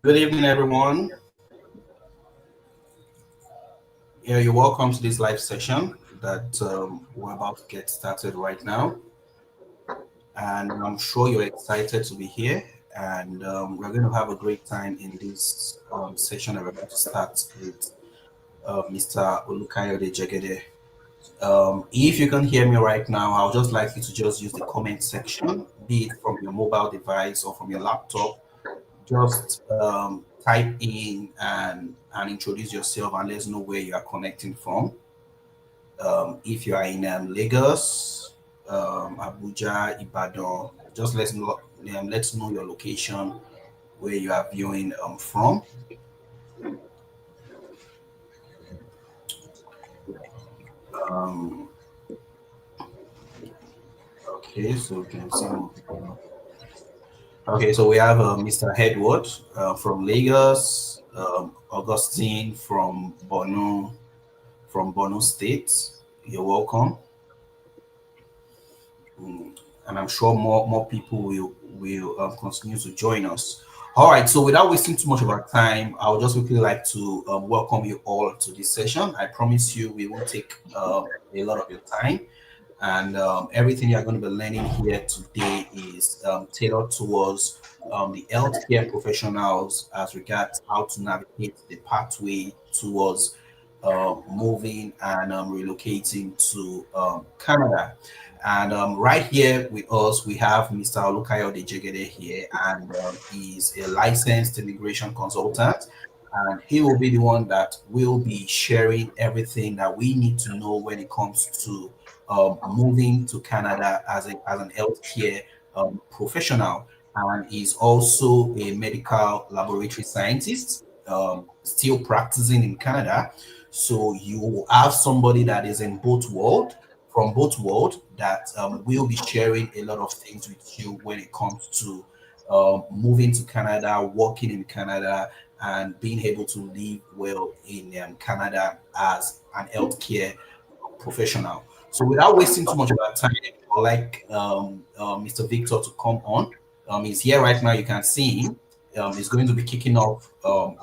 Good evening, everyone. Yeah, you're welcome to this live session that we're about to get started right now. And I'm sure you're excited to be here. And we're going to have a great time in this session that we're going to start with Mr. Olukayode Jegede. If you can hear me right now, I'll just like you to just use the comment section, be it from your mobile device or from your laptop. Just type in and introduce yourself and let us know where you are connecting from. If you are in Lagos, Abuja, Ibadan, just let's know your location where you are viewing from. Um, okay, so we can see more people. Okay, so we have Mr. Edward from Lagos, Augustine from Borno State. You're welcome. And I'm sure more people will continue to join us. All right, so without wasting too much of our time, I would just quickly like to welcome you all to this session. I promise you we won't take a lot of your time, and everything you're going to be learning here today is tailored towards the healthcare professionals as regards how to navigate the pathway towards moving and relocating to Canada. And right here with us, we have Mr. Olukayode Jegede here, and he's a licensed immigration consultant. And he will be the one that will be sharing everything that we need to know when it comes to moving to Canada as an healthcare professional. And he's also a medical laboratory scientist, still practicing in Canada. So you will have somebody that is in both world from both world that will be sharing a lot of things with you when it comes to moving to Canada, working in Canada, and being able to live well in Canada as an healthcare professional. So without wasting too much of our time, I'd like Mr. Victor to come on. He's here right now. You can see him. He's going to be kicking off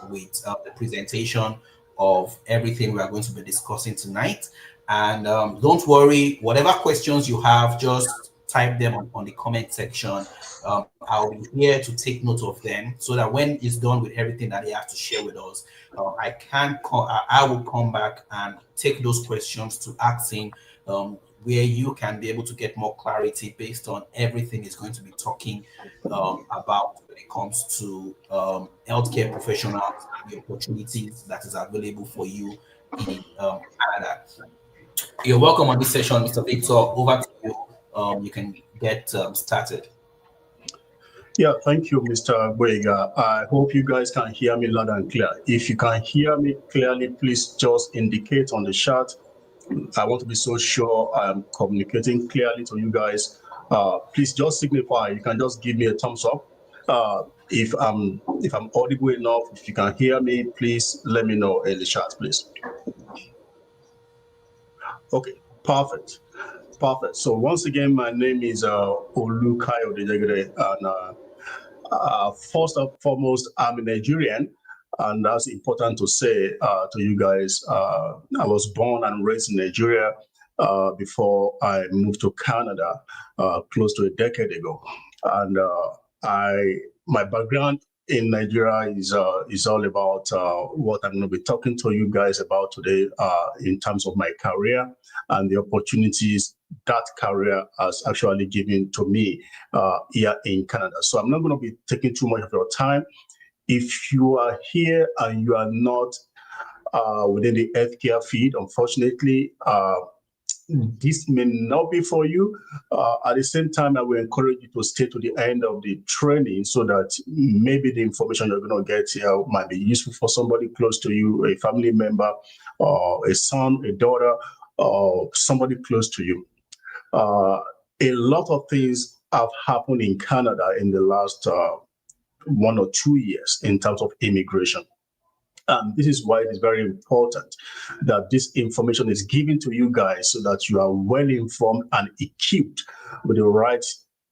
with the presentation of everything we are going to be discussing tonight. And don't worry, whatever questions you have, just type them on the comment section. I'll be here to take note of them so that when he's done with everything that he has to share with us, I will come back and take those questions to ask him where you can be able to get more clarity based on everything he's going to be talking about when it comes to healthcare professionals and the opportunities that is available for you in Canada. You're welcome on this session, Mr. Victor. Over to you. You can get started. Yeah, thank you, Mr. Boyega. I hope you guys can hear me loud and clear. If you can hear me clearly, please just indicate on the chat. I want to be so sure I'm communicating clearly to you guys. Please just signify. You can just give me a thumbs up. If I'm audible enough, if you can hear me, please let me know in the chat, please. Okay, perfect. Perfect. So once again, my name is Olukayode Jegede, and first and foremost, I'm a Nigerian, and that's important to say to you guys. I was born and raised in Nigeria before I moved to Canada close to a decade ago, and my background in Nigeria is all about what I'm going to be talking to you guys about today in terms of my career and the opportunities that career has actually given to me here in Canada. So I'm not going to be taking too much of your time. If you are here and you are not within the healthcare field, unfortunately, this may not be for you. At the same time, I will encourage you to stay to the end of the training so that maybe the information you're going to get here might be useful for somebody close to you, a family member, or a son, a daughter, or somebody close to you. A lot of things have happened in Canada in the last 1 or 2 years in terms of immigration. And this is why it is very important that this information is given to you guys so that you are well informed and equipped with the right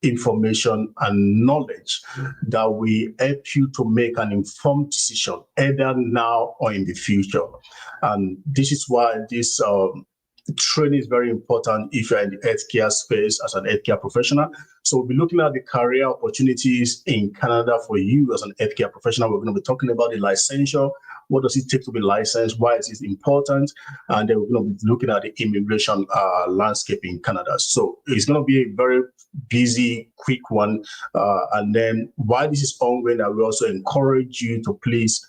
information and knowledge that will help you to make an informed decision either now or in the future. And this is why this training is very important if you're in the healthcare space as an healthcare professional. So we'll be looking at the career opportunities in Canada for you as an healthcare professional. We're going to be talking about the licensure. What does it take to be licensed? Why is it important? And then we're going to be looking at the immigration landscape in Canada. So it's going to be a very busy, quick one. And then while this is ongoing, I will also encourage you to please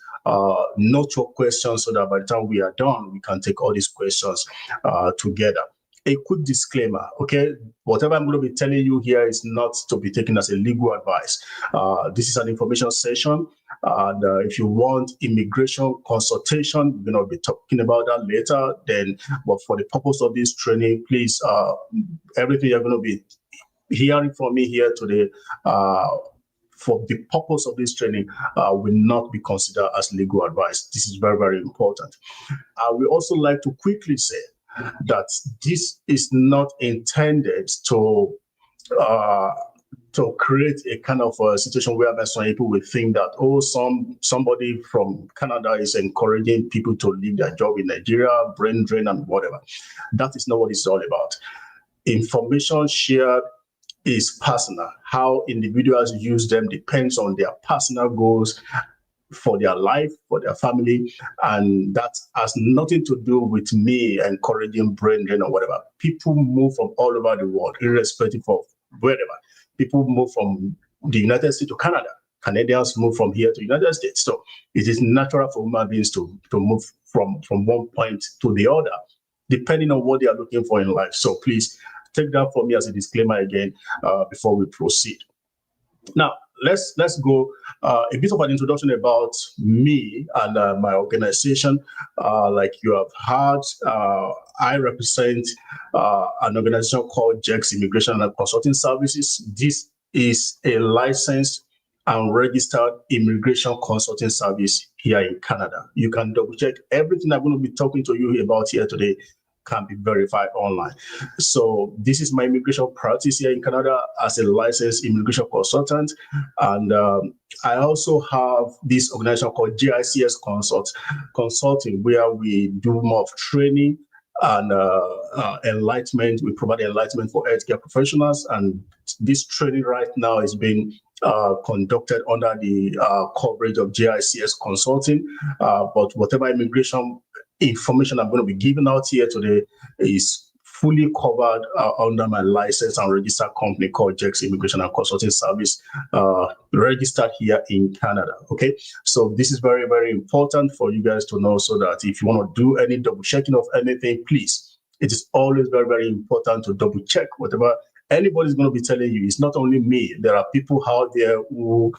note your questions so that by the time we are done, we can take all these questions together. A quick disclaimer, okay? Whatever I'm going to be telling you here is not to be taken as a legal advice. This is an information session. And if you want immigration consultation, we're going to be talking about that later. Then, but for the purpose of this training, please, everything you're going to be hearing from me here today, for the purpose of this training, will not be considered as legal advice. This is very, very important. I would also like to quickly say that this is not intended to create a kind of a situation whereby some people will think that, oh, somebody from Canada is encouraging people to leave their job in Nigeria, brain drain and whatever. That is not what it's all about. Information shared is personal. How individuals use them depends on their personal goals for their life, for their family, and that has nothing to do with me encouraging brain drain or whatever. People move from all over the world, irrespective of wherever. People move from the United States to Canada. Canadians move from here to the United States. So it is natural for human beings to move from one point to the other, depending on what they are looking for in life. So please take that for me as a disclaimer again before we proceed. Now, let's go a bit of an introduction about me and my organization. Like you have heard, I represent an organization called JEX Immigration and Consulting Services. This is a licensed and registered immigration consulting service here in Canada. You can double check everything I'm going to be talking to you about here today can be verified online. So this is my immigration practice here in Canada as a licensed immigration consultant. And I also have this organization called GICS Consulting, where we do more of training and enlightenment. We provide enlightenment for healthcare professionals. And this training right now is being conducted under the coverage of GICS Consulting. But whatever immigration information I'm going to be giving out here today is fully covered under my license and registered company called JEX Immigration and Consulting Service, registered here in Canada. Okay, so this is very, very important for you guys to know, so that if you want to do any double checking of anything, please, it is always very, very important to double check whatever anybody's going to be telling you. It's not only me. There are people out there who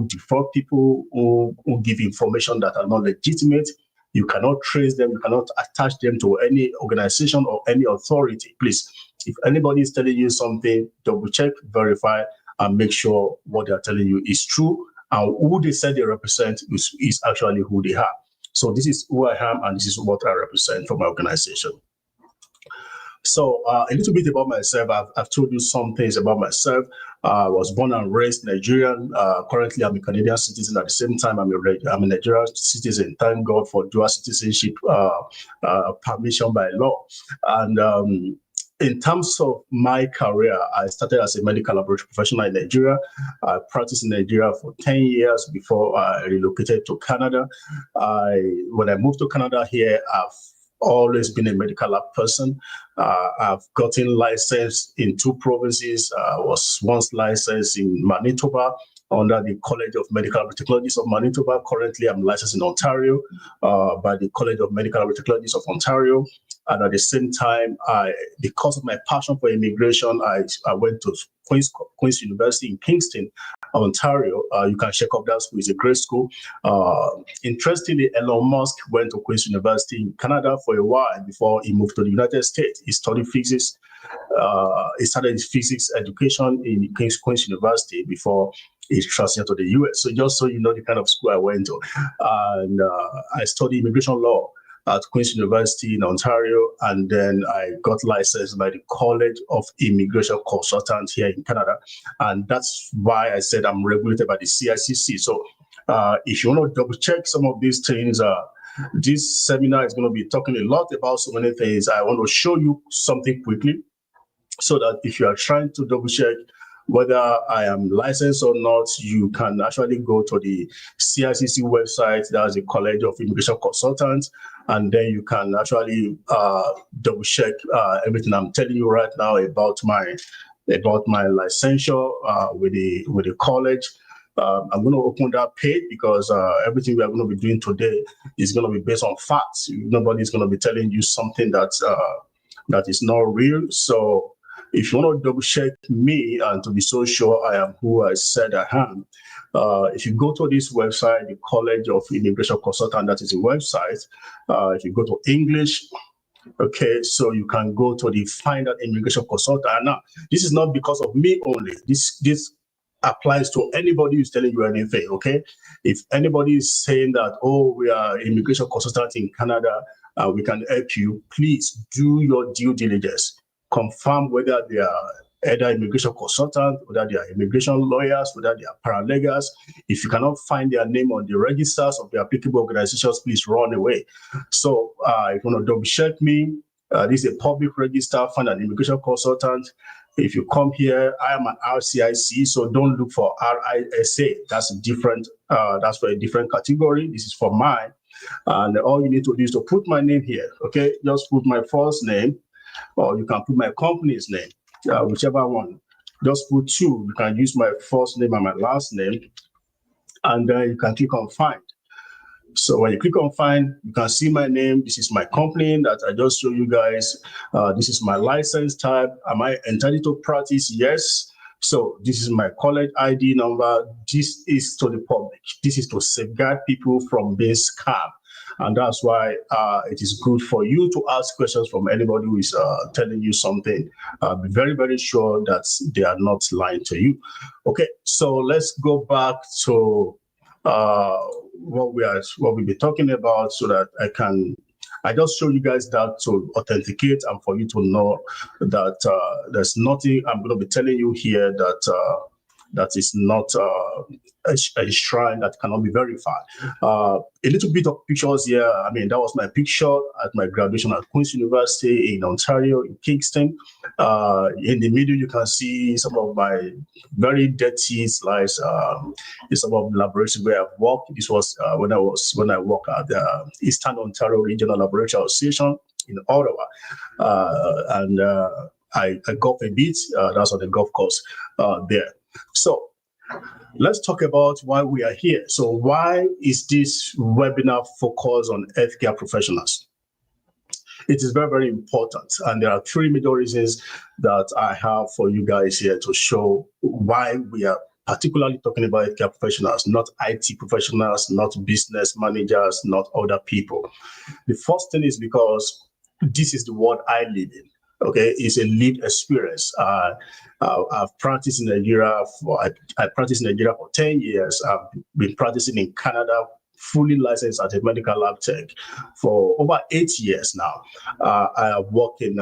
defraud people, who give information that are not legitimate. You cannot trace them. You cannot attach them to any organization or any authority. Please, if anybody is telling you something, double check, verify, and make sure what they are telling you is true, and who they said they represent is actually who they are. So this is who I am, and this is what I represent for my organization. So a little bit about myself. I've told you some things about myself. I was born and raised Nigerian. Currently, I'm a Canadian citizen. At the same time, I'm a Nigerian citizen. Thank God for dual citizenship permission by law. And in terms of my career, I started as a medical laboratory professional in Nigeria. I practiced in Nigeria for 10 years before I relocated to Canada. When I moved to Canada here, I've always been a medical lab person. I've gotten licensed in 2 provinces. I was once licensed in Manitoba under the College of Medical Technologies of Manitoba. Currently, I'm licensed in Ontario by the College of Medical Technologies of Ontario. And at the same time, because of my passion for immigration, I went to Queen's University in Kingston, Ontario. You can check out that school. It's a great school. Interestingly, Elon Musk went to Queen's University in Canada for a while before he moved to the United States. He studied physics. He started his physics education in Queen's University before he transferred to the US. So just so you know the kind of school I went to. And I studied immigration law. at Queen's University in Ontario, and then I got licensed by the College of Immigration Consultants here in Canada, and that's why I said I'm regulated by the CICC. So if you want to double check some of these things, this seminar is going to be talking a lot about so many things. I want to show you something quickly so that if you are trying to double check whether I am licensed or not, you can actually go to the CICC website. That's the College of Immigration Consultants, and then you can actually double check everything I'm telling you right now about my licensure with the college. I'm going to open that page because everything we are going to be doing today is going to be based on facts. Nobody is going to be telling you something that is not real. So if you want to double check me and to be so sure I am who I said I am, if you go to this website, the College of Immigration Consultant, that is a website. If you go to English, okay, so you can go to the Find Out Immigration Consultant. Now, this is not because of me only. This applies to anybody who's telling you anything, okay? If anybody is saying that, oh, we are immigration consultants in Canada, we can help you, please do your due diligence. Confirm whether they are either immigration consultants, whether they are immigration lawyers, whether they are paralegals. If you cannot find their name on the registers of the applicable organizations, please run away. So if you want to double check me, this is a public register, find an immigration consultant. If you come here, I am an RCIC, so don't look for RISA. That's different. That's for a different category. This is for mine. And all you need to do is to put my name here, okay? Just put my first name, or you can put my company's name, whichever one. Just put two. You can use my first name and my last name, and then you can click on Find. So when you click on Find, you can see my name. This is my company that I just showed you guys. This is my license type. Am I entitled to practice? Yes. So this is my college ID number. This is to the public. This is to safeguard people from being scammed. And that's why it is good for you to ask questions from anybody who is telling you something. Be very, very sure that they are not lying to you. Okay, so let's go back to what we'll be talking about, so that I just show you guys that to authenticate and for you to know that there's nothing I'm going to be telling you here that is not a shrine that cannot be verified. A little bit of pictures here. I mean, that was my picture at my graduation at Queen's University in Ontario, in Kingston. In the middle, you can see some of my very dirty slides. Some of the laboratories where I've worked. This was when I worked at the Eastern Ontario Regional Laboratory Association in Ottawa, and I golf a bit. That's on the golf course there. So let's talk about why we are here. So why is this webinar focused on healthcare professionals? It is very, very important. And there are three major reasons that I have for you guys here to show why we are particularly talking about healthcare professionals, not IT professionals, not business managers, not other people. The first thing is because this is the world I live in. Okay, it's a lived experience. I've practiced in Nigeria I practiced in Nigeria for 10 years. I've been practicing in Canada, fully licensed as a medical lab tech for over 8 years now. I have worked in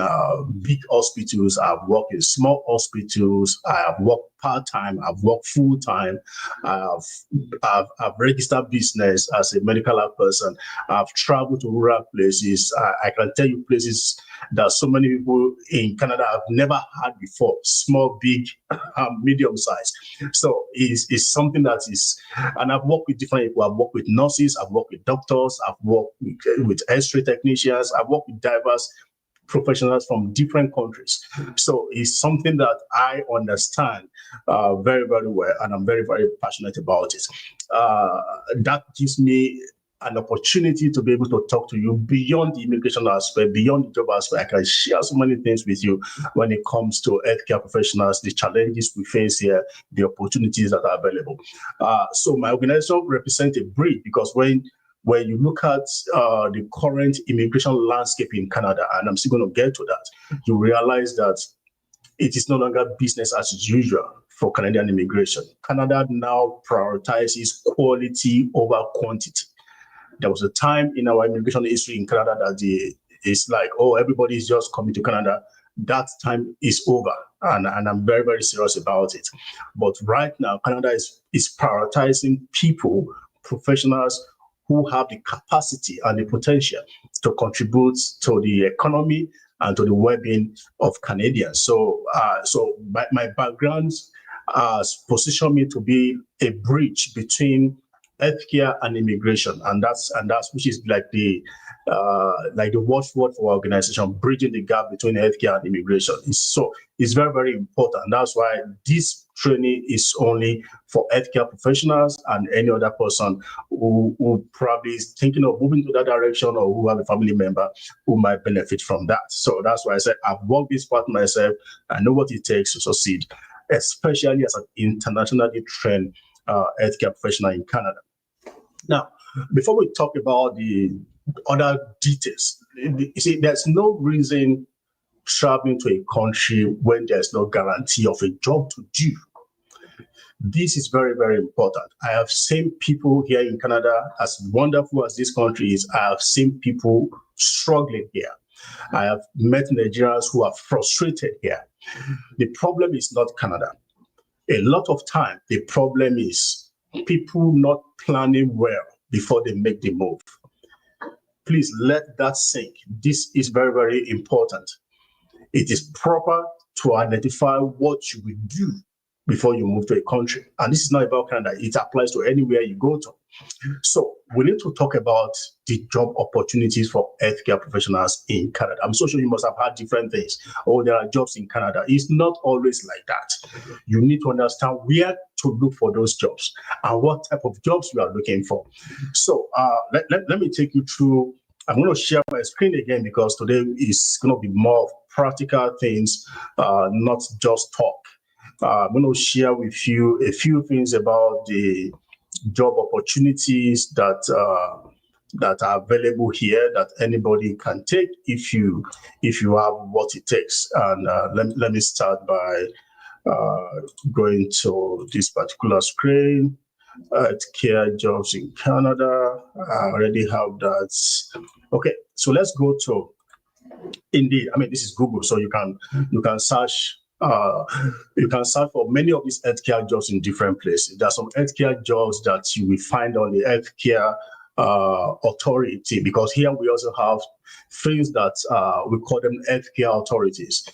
big hospitals. I've worked in small hospitals. I have worked part-time. I've worked full-time. I've registered business as a medical lab person. I've traveled to rural places. I can tell you places that so many people in Canada have never had before, small, big, medium size. So it's something that is, and I've worked with different people. I've worked with nurses, I've worked with doctors, I've worked with X-ray technicians, I've worked with diverse professionals from different countries. So it's something that I understand very, very well, and I'm very, very passionate about it. That gives me an opportunity to be able to talk to you beyond the immigration aspect, beyond the job aspect. I can share so many things with you when it comes to healthcare professionals, the challenges we face here, the opportunities that are available. So my organization represents a bridge, because when you look at the current immigration landscape in Canada, and I'm still going to get to that, you realize that it is no longer business as usual for Canadian immigration. Canada now prioritizes quality over quantity. There was a time in our immigration history in Canada that it's like, oh, everybody is just coming to Canada. That time is over, and I'm very, very serious about it. But right now, Canada is prioritizing people, professionals who have the capacity and the potential to contribute to the economy and to the well-being of Canadians. So, my background positioned me to be a bridge between healthcare and immigration, and that's which is like the watchword for our organization, bridging the gap between healthcare and immigration. It's very, very important. That's why this training is only for healthcare professionals and any other person who probably is thinking of moving to that direction, or who have a family member who might benefit from that. So that's why I said I've worked this part myself. I know what it takes to succeed, especially as an internationally trained healthcare professional in Canada. Now, before we talk about the other details, you see, there's no reason traveling to a country when there's no guarantee of a job to do. This is very, very important. I have seen people here in Canada, as wonderful as this country is, I have seen people struggling here. I have met Nigerians who are frustrated here. The problem is not Canada. A lot of time, the problem is people not planning well before they make the move. Please let that sink. This is very, very important. It is proper to identify what you will do before you move to a country. And this is not about Canada. It applies to anywhere you go to. So we need to talk about the job opportunities for healthcare professionals in Canada. I'm so sure you must have had different things. Oh, there are jobs in Canada. It's not always like that. You need to understand where to look for those jobs and what type of jobs you are looking for. So let me take you through. I'm going to share my screen again because today is going to be more of practical things, not just talk. I'm going to share with you a few things about the job opportunities that are available here that anybody can take if you have what it takes. And let me start by going to this particular screen. Care jobs in Canada. I already have that. Okay, so let's go to Indeed. I mean, this is Google, so you can search. You can search for many of these healthcare jobs in different places. There are some healthcare jobs that you will find on the healthcare authority, because here we also have things that we call them healthcare authorities.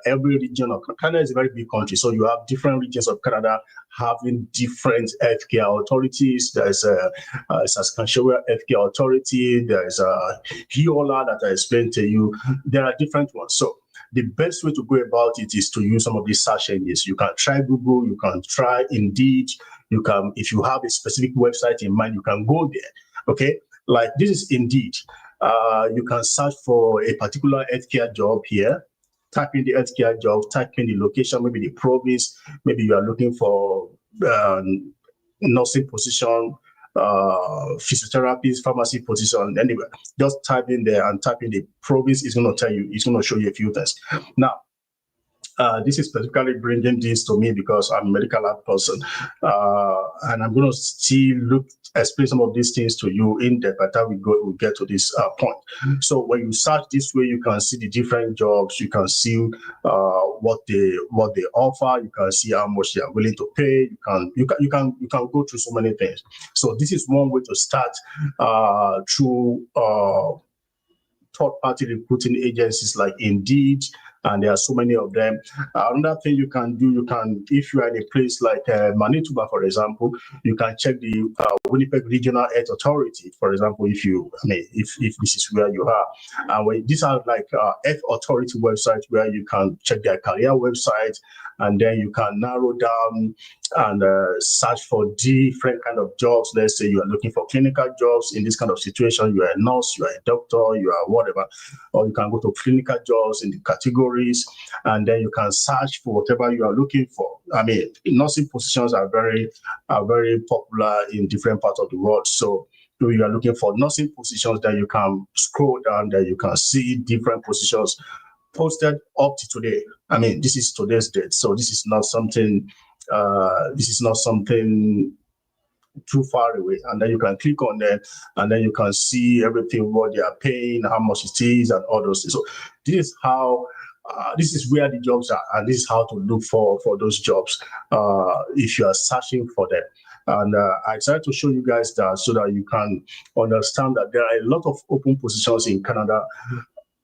Every region of Canada is a very big country, so you have different regions of Canada having different healthcare authorities. There's a Saskatchewan healthcare authority. There's a Hiola that I explained to you. There are different ones. So the best way to go about it is to use some of these search engines. You can try Google, you can try Indeed, you can, if you have a specific website in mind, you can go there. Okay, like this is Indeed. You can search for a particular healthcare job here. Type in the healthcare job, type in the location, maybe the province, maybe you are looking for nursing position, physiotherapist, pharmacy position. Anyway, just type in there and type in the province. It's going to tell you, it's going to show you a few things. Now, this is specifically bringing this to me because I'm a medical lab person, and I'm going to still explain some of these things to you in depth. By the time we get to this point. So when you search this way, you can see the different jobs. You can see what they offer. You can see how much they are willing to pay. You can go through so many things. So this is one way to start through third-party recruiting agencies like Indeed, and there are so many of them. Another thing you can do, if you are in a place like Manitoba, for example, you can check the Winnipeg Regional Health Authority, for example, if this is where you are. And these are like health authority websites where you can check their career website, and then you can narrow down and search for different kind of jobs. Let's say you are looking for clinical jobs. In this kind of situation, you are a nurse, you are a doctor, you are whatever, or you can go to clinical jobs in the categories, and then you can search for whatever you are looking for. I mean, nursing positions are very popular in different parts of the world. So if you are looking for nursing positions, then you can scroll down, there you can see different positions posted up to today. I mean, this is today's date, so this is not something too far away, and then you can click on them, and then you can see everything, what they are paying, how much it is, and all those things. So this is how. This is where the jobs are, and this is how to look for those jobs if you are searching for them. And I decided to show you guys that so that you can understand that there are a lot of open positions in Canada,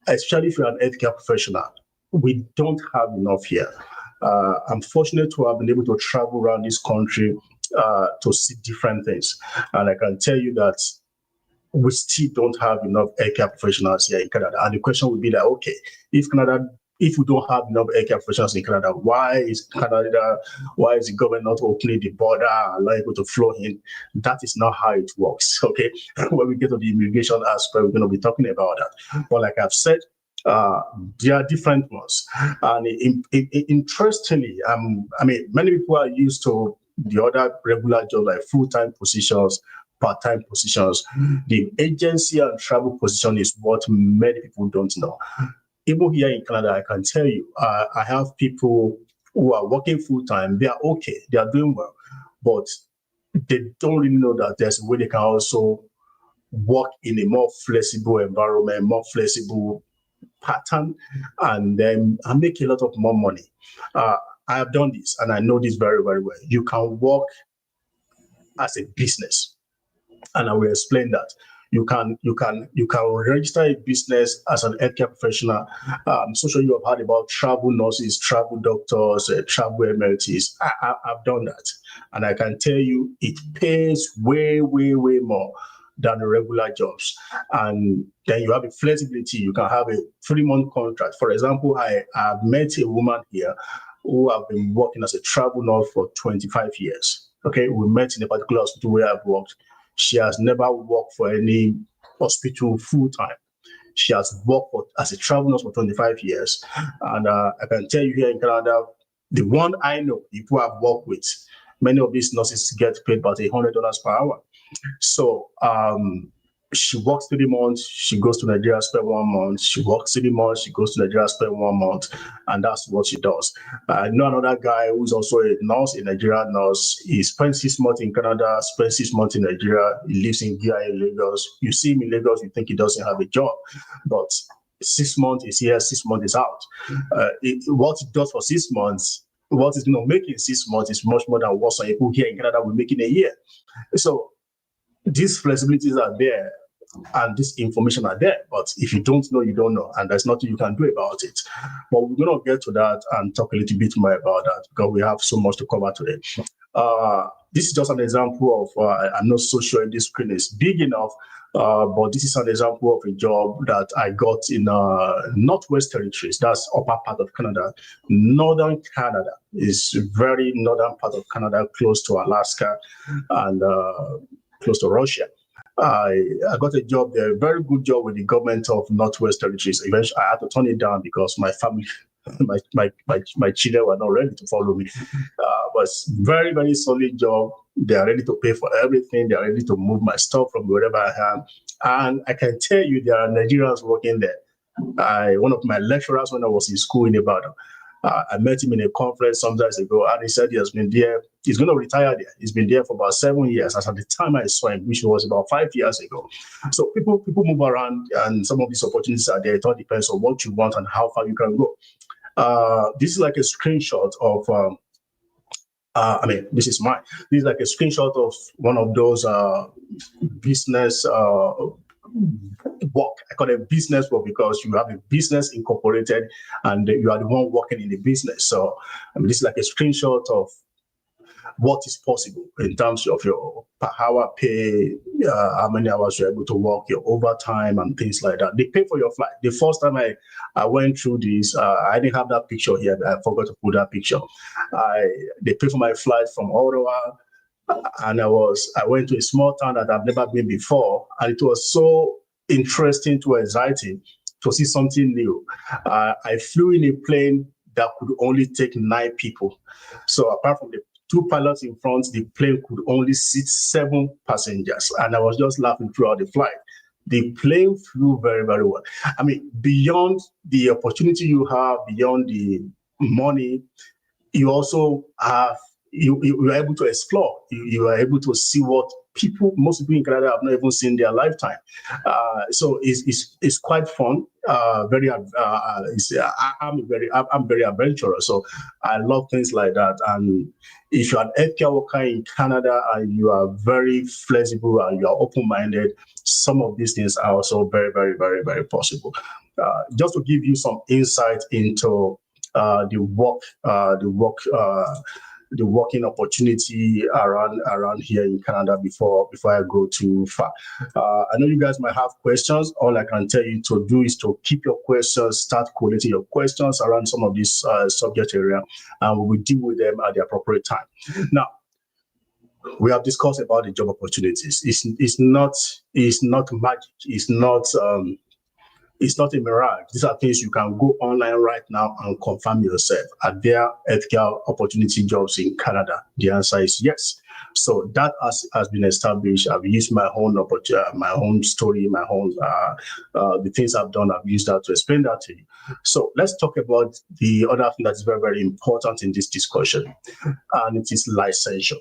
especially if you're an healthcare professional. We don't have enough here. I'm fortunate to have been able to travel around this country to see different things. And I can tell you that we still don't have enough healthcare professionals here in Canada. And the question would be that, okay, if we don't have enough healthcare professionals in Canada, why is the government not opening the border and allowing people to flow in? That is not how it works. Okay. When we get to the immigration aspect, we're going to be talking about that. But like I've said, there are different ones. And interestingly, many people are used to the other regular jobs like full-time positions, part-time positions. The agency and travel position is what many people don't know. Even here in Canada, I can tell you, I have people who are working full-time. They are okay. They are doing well. But they don't really know that there's a way they can also work in a more flexible environment, more flexible pattern, and make a lot of more money. I have done this, and I know this very, very well. You can work as a business, and I will explain that. You can register a business as an healthcare professional. I'm so sure you have heard about travel nurses, travel doctors, travel MLTs. I've done that, and I can tell you it pays way, way, way more than the regular jobs. And then you have a flexibility. You can have a 3-month contract. For example, I've met a woman here who have been working as a travel nurse for 25 years. Okay, we met in a particular hospital where I've worked. She has never worked for any hospital full-time. She has worked as a travel nurse for 25 years. And I can tell you here in Canada, the one I know, people I've worked with, many of these nurses get paid about $100 per hour. So she works 3 months, she goes to Nigeria, spend 1 month. She works 3 months, she goes to Nigeria, spend 1 month, and that's what she does. I know another guy who's also a nurse, a Nigerian nurse. He spent 6 months in Canada, spent 6 months in Nigeria. He lives in VI in Lagos. You see him in Lagos, you think he doesn't have a job, but 6 months is here, 6 months is out. What he does for 6 months, what he's going to make in 6 months is much more than what some people here in Canada will make in a year. So these flexibilities are there and this information are there, but if you don't know, you don't know, and there's nothing you can do about it. But we're going to get to that and talk a little bit more about that because we have so much to cover today. This is just an example of, I'm not so sure if this screen is big enough, but this is an example of a job that I got in Northwest Territories. That's upper part of Canada. Northern Canada is very northern part of Canada, close to Alaska and close to Russia. I got a job there, a very good job with the government of Northwest Territories. Eventually, I had to turn it down because my family, my children were not ready to follow me. But it's very, very solid job. They are ready to pay for everything. They are ready to move my stuff from wherever I am. And I can tell you there are Nigerians working there. One of my lecturers when I was in school in Ibadan, I met him in a conference some time ago, and he said he has been there. He's going to retire there. He's been there for about 7 years. As at the time I saw him, which was about 5 years ago. So people move around, and some of these opportunities are there. It all depends on what you want and how far you can go. This is like a screenshot of. This is mine. This is like a screenshot of one of those business work. I call it business work because you have a business incorporated and you are the one working in the business. So this is like a screenshot of what is possible in terms of your per hour pay, how many hours you're able to work, your overtime and things like that. They pay for your flight. The first time I went through this, I didn't have that picture here. I forgot to put that picture. They pay for my flight from Ottawa. And I went to a small town that I've never been before, and it was so interesting to exciting to see something new. I flew in a plane that could only take 9 people. So apart from the 2 pilots in front, the plane could only seat 7 passengers, and I was just laughing throughout the flight. The plane flew very, very well. I mean, beyond the opportunity you have, beyond the money, you also have you are able to explore. You are able to see what most people in Canada have not even seen in their lifetime. So it's quite fun. I'm very adventurous, so I love things like that. And if you're an healthcare worker in Canada and you are very flexible and you are open-minded, some of these things are also very, very, very, very possible. Just to give you some insight into the working opportunity around here in Canada before I go too far. I know you guys might have questions. All I can tell you to do is to keep your questions, start collating your questions around some of this subject area, and we will deal with them at the appropriate time. Now, we have discussed about the job opportunities. It's not magic. It's not a mirage. These are things you can go online right now and confirm yourself. Are there healthcare opportunity jobs in Canada? The answer is yes. So that has been established. I've used my own story, the things I've done. I've used that to explain that to you. So let's talk about the other thing that's very, very important in this discussion, and it is licensure.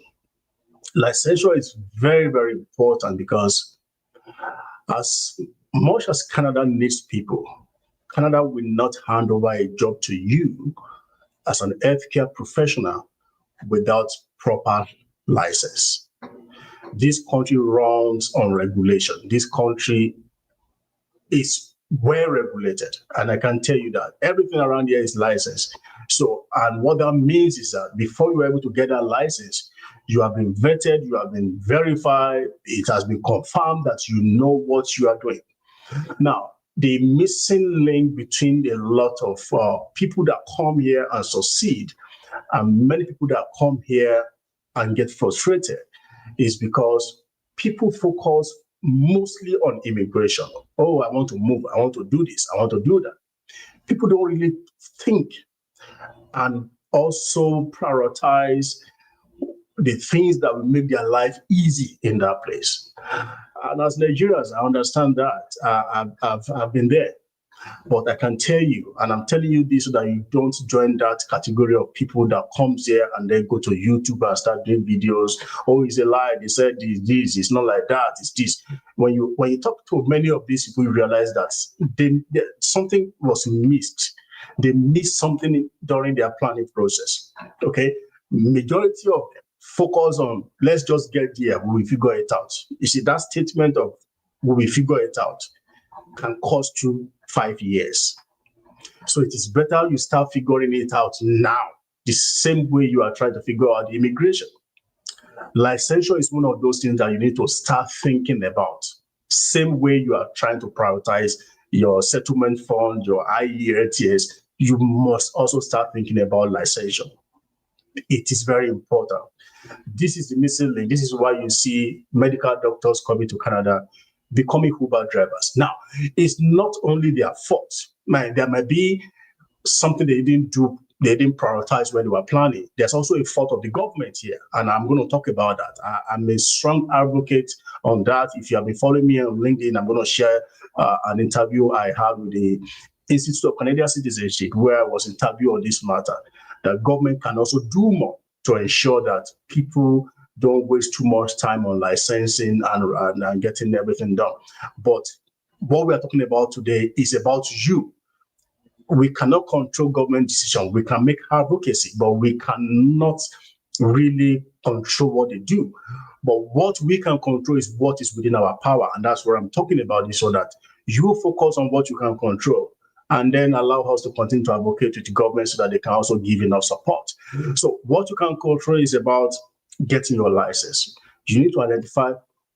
Licensure is very, very important because as much as Canada needs people, Canada will not hand over a job to you as an healthcare professional without proper license. This country runs on regulation. This country is well regulated, and I can tell you that everything around here is licensed. So, and what that means is that before you're able to get that license, you have been vetted, you have been verified, it has been confirmed that you know what you are doing. Now, the missing link between a lot of people that come here and succeed and many people that come here and get frustrated is because people focus mostly on immigration. Oh, I want to move, I want to do this, I want to do that. People don't really think and also prioritize the things that will make their life easy in that place. And as Nigerians, I understand that. I've been there. But I can tell you, and I'm telling you this so that you don't join that category of people that comes here and then go to YouTube and start doing videos. Oh, it's a lie. They said this. It's not like that. It's this. When you talk to many of these people, you realize that something was missed. They missed something during their planning process. Okay, majority of them focus on let's just get there. We will figure it out. You see, that statement of we will figure it out can cost you 5 years. So it is better you start figuring it out now, the same way you are trying to figure out the immigration. Licensure is one of those things that you need to start thinking about. Same way you are trying to prioritize your settlement fund, your IELTS, you must also start thinking about licensure. It is very important. This is the missing link. This is why you see medical doctors coming to Canada becoming Uber drivers. Now, it's not only their fault. There might be something they didn't do, they didn't prioritize when they were planning. There's also a fault of the government here, and I'm going to talk about that. I'm a strong advocate on that. If you have been following me on LinkedIn, I'm going to share an interview I had with the Institute of Canadian Citizenship, where I was interviewed on this matter. The government can also do more to ensure that people don't waste too much time on licensing and getting everything done. But what we are talking about today is about you. We cannot control government decisions. We can make advocacy, but we cannot really control what they do. But what we can control is what is within our power. And that's what I'm talking about, is so that you focus on what you can control and then allow us to continue to advocate with the government so that they can also give enough support. So what you can control is about getting your license. You need to identify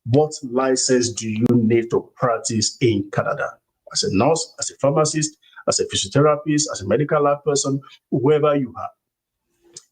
what license do you need to practice in Canada. As a nurse, as a pharmacist, as a physiotherapist, as a medical lab person, whoever you are.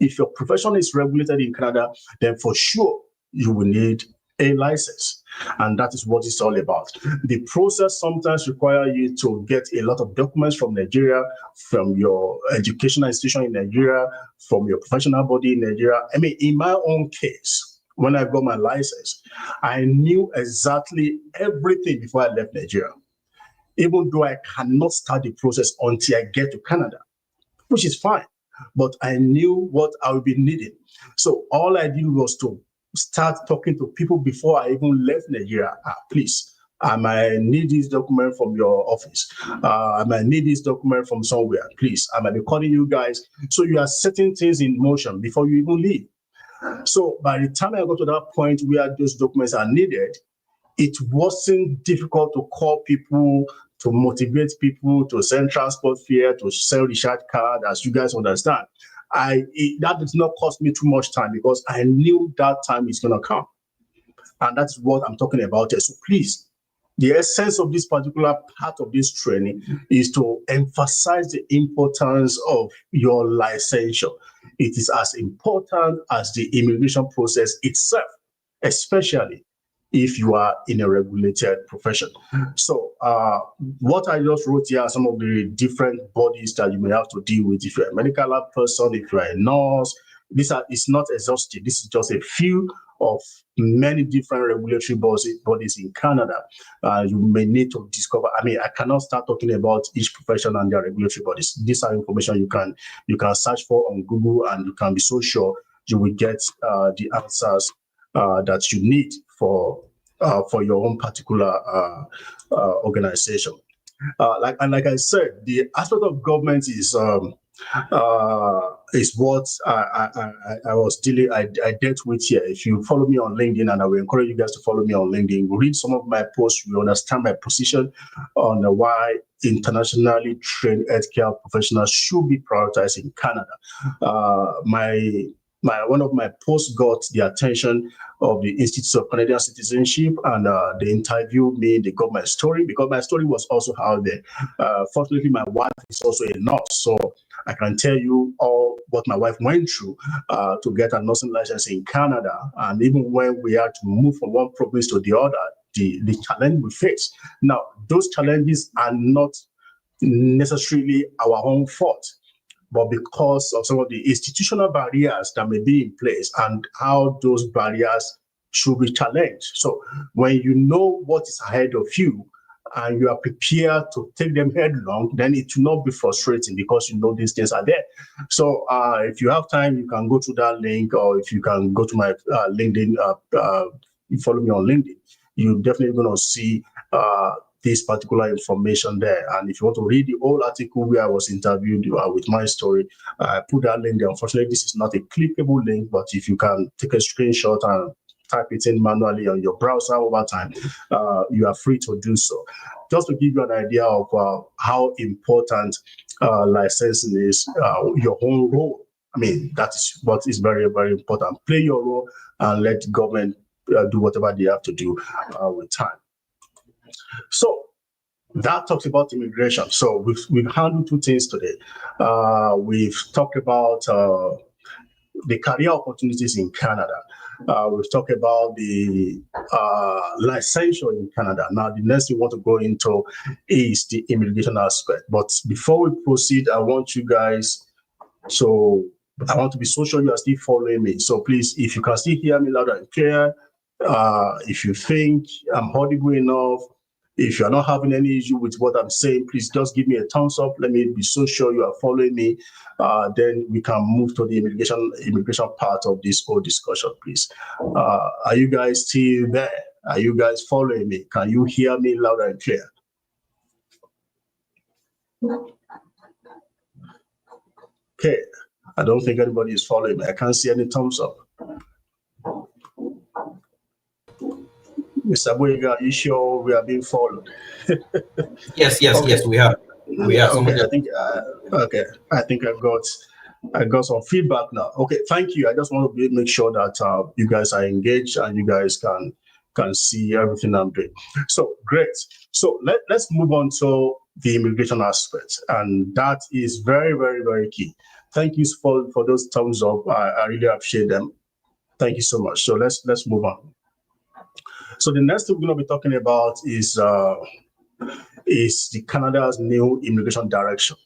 If your profession is regulated in Canada, then for sure you will need a license. And that is what it's all about. The process sometimes requires you to get a lot of documents from Nigeria, from your educational institution in Nigeria, from your professional body in Nigeria. I mean, in my own case, when I got my license, I knew exactly everything before I left Nigeria, even though I cannot start the process until I get to Canada, which is fine. but I knew what I would be needing. So all I did was to start talking to people before I even left Nigeria. Please, I might need this document from your office. I might need this document from somewhere. Please, I might be calling you guys. So you are setting things in motion before you even leave. So by the time I got to that point where those documents are needed, it wasn't difficult to call people, to motivate people, to send transport fare, to sell the chat card, as you guys understand. That did not cost me too much time because I knew that time is going to come. And that's what I'm talking about here. So please, the essence of this particular part of this training is to emphasize the importance of your licensure. It is as important as the immigration process itself, especially if you are in a regulated profession. So what I just wrote here are some of the different bodies that you may have to deal with. If you're a medical lab person, if you're a nurse, it's not exhaustive. This is just a few of many different regulatory bodies in Canada. You may need to discover. I mean, I cannot start talking about each profession and their regulatory bodies. These are information you can search for on Google, and you can be so sure you will get the answers that you need for your own particular organization. Like I said, the aspect of government is what I was dealing. I dealt with here. If you follow me on LinkedIn, and I will encourage you guys to follow me on LinkedIn, read some of my posts. You understand my position on why internationally trained healthcare professionals should be prioritized in Canada. One of my posts got the attention of the Institute of Canadian Citizenship, and they interviewed me. They got my story because my story was also out there. Fortunately, my wife is also a nurse, so I can tell you all what my wife went through to get a nursing license in Canada. And even when we had to move from one province to the other, the challenge we face. Now, those challenges are not necessarily our own fault, but because of some of the institutional barriers that may be in place and how those barriers should be challenged. So when you know what is ahead of you and you are prepared to take them headlong, then it will not be frustrating because you know these things are there. So if you have time, you can go to that link, or if you can go to my LinkedIn, you follow me on LinkedIn, you're definitely going to see this particular information there. And if you want to read the whole article where I was interviewed with my story, I put that link there. Unfortunately, this is not a clickable link, but if you can take a screenshot and type it in manually on your browser over time, you are free to do so. Just to give you an idea of how important licensing is, your own role. I mean, that is what is very, very important. Play your role and let the government do whatever they have to do with time. So that talks about immigration. So we've handled two things today. We've talked about the career opportunities in Canada. We've talked about the licensure in Canada. Now, the next thing we want to go into is the immigration aspect. But before we proceed, I want to be so sure you are still following me. So please, if you can still hear me loud and clear, if you think I'm audible enough, if you're not having any issue with what I'm saying, please just give me a thumbs up. Let me be so sure you are following me. Then we can move to the immigration part of this whole discussion, please. Are you guys still there? Are you guys following me? Can you hear me loud and clear? Okay, I don't think anybody is following me. I can't see any thumbs up. Mr. Boyega, are you sure we are being followed? Yes, we are. We are. Okay, I think I got some feedback now. Okay, thank you. I just want to make sure that you guys are engaged and you guys can see everything I'm doing. So great. So let's move on to the immigration aspect, and that is very, very, very key. Thank you for those thumbs up. I really appreciate them. Thank you so much. So let's move on. So the next thing we're going to be talking about is the Canada's new immigration direction.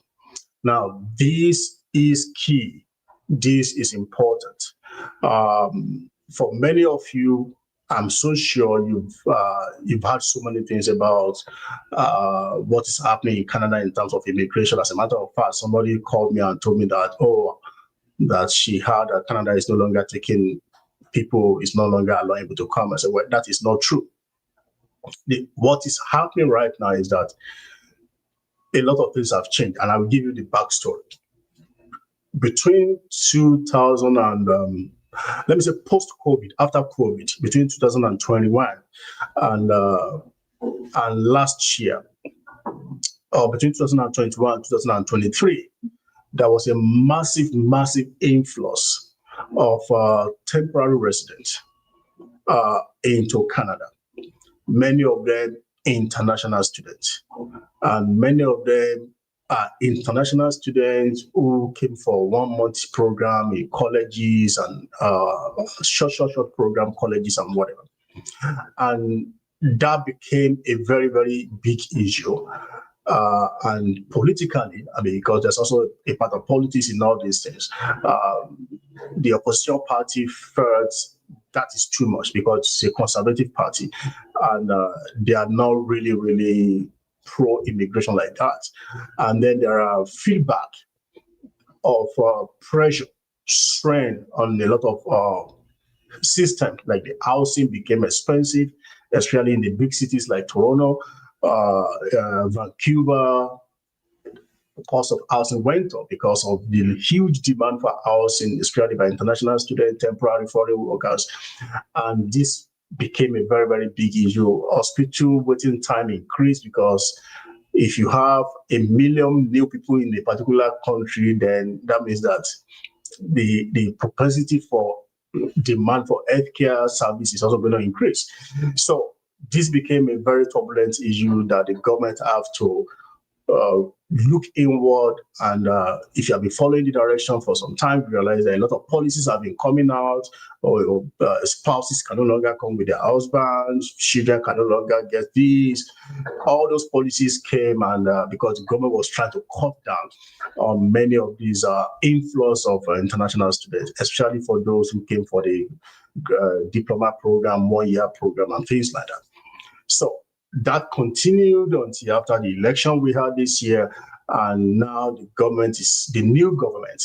Now, this is key. This is important. For many of you, I'm so sure you've heard so many things about what is happening in Canada in terms of immigration. As a matter of fact, somebody called me and told me that, that she had that Canada is no longer taking people, is no longer allowing people to come. I said, well, that is not true. What is happening right now is that a lot of things have changed, and I will give you the backstory. Between 2000 and let me say post-COVID, after COVID, between 2021 and last year, or between 2021 and 2023, there was a massive influx of temporary residents into Canada. Many of them international students, and many of them are international students who came for 1 month program in colleges and short program colleges and whatever. And that became a very big issue. And politically, I mean, because there's also a part of politics in all these things, the opposition party felt that is too much because it's a conservative party, and they are not really pro-immigration like that. And then there are feedback of pressure, strain on a lot of systems, like the housing became expensive, especially in the big cities like Toronto, Vancouver. The cost of housing went up because of the huge demand for housing, especially by international students, temporary foreign workers. And this became a very big issue. Hospital waiting time increased because if you have 1 million new people in a particular country, then that means that the propensity for demand for healthcare service is also going to increase. So this became a very turbulent issue that the government have to look inward, and if you have been following the direction for some time, you realize that a lot of policies have been coming out, or spouses can no longer come with their husbands, children can no longer get these. All those policies came, and because the government was trying to cut down on many of these inflows of international students, especially for those who came for the diploma program, 1-year program, and things like that. So that continued until after the election we had this year, and now the government is the new government,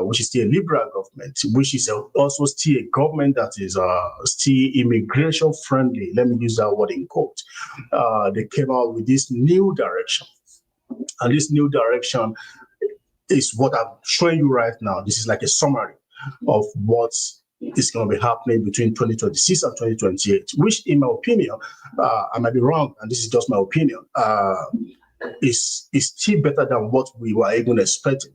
which is still a liberal government, which is also still a government that is still immigration friendly. Let me use that word in quote. They came out with this new direction, and this new direction is what I'm showing you right now. This is like a summary of what's is going to be happening between 2026 and 2028, which, in my opinion, I might be wrong, and this is just my opinion, is still better than what we were even expecting,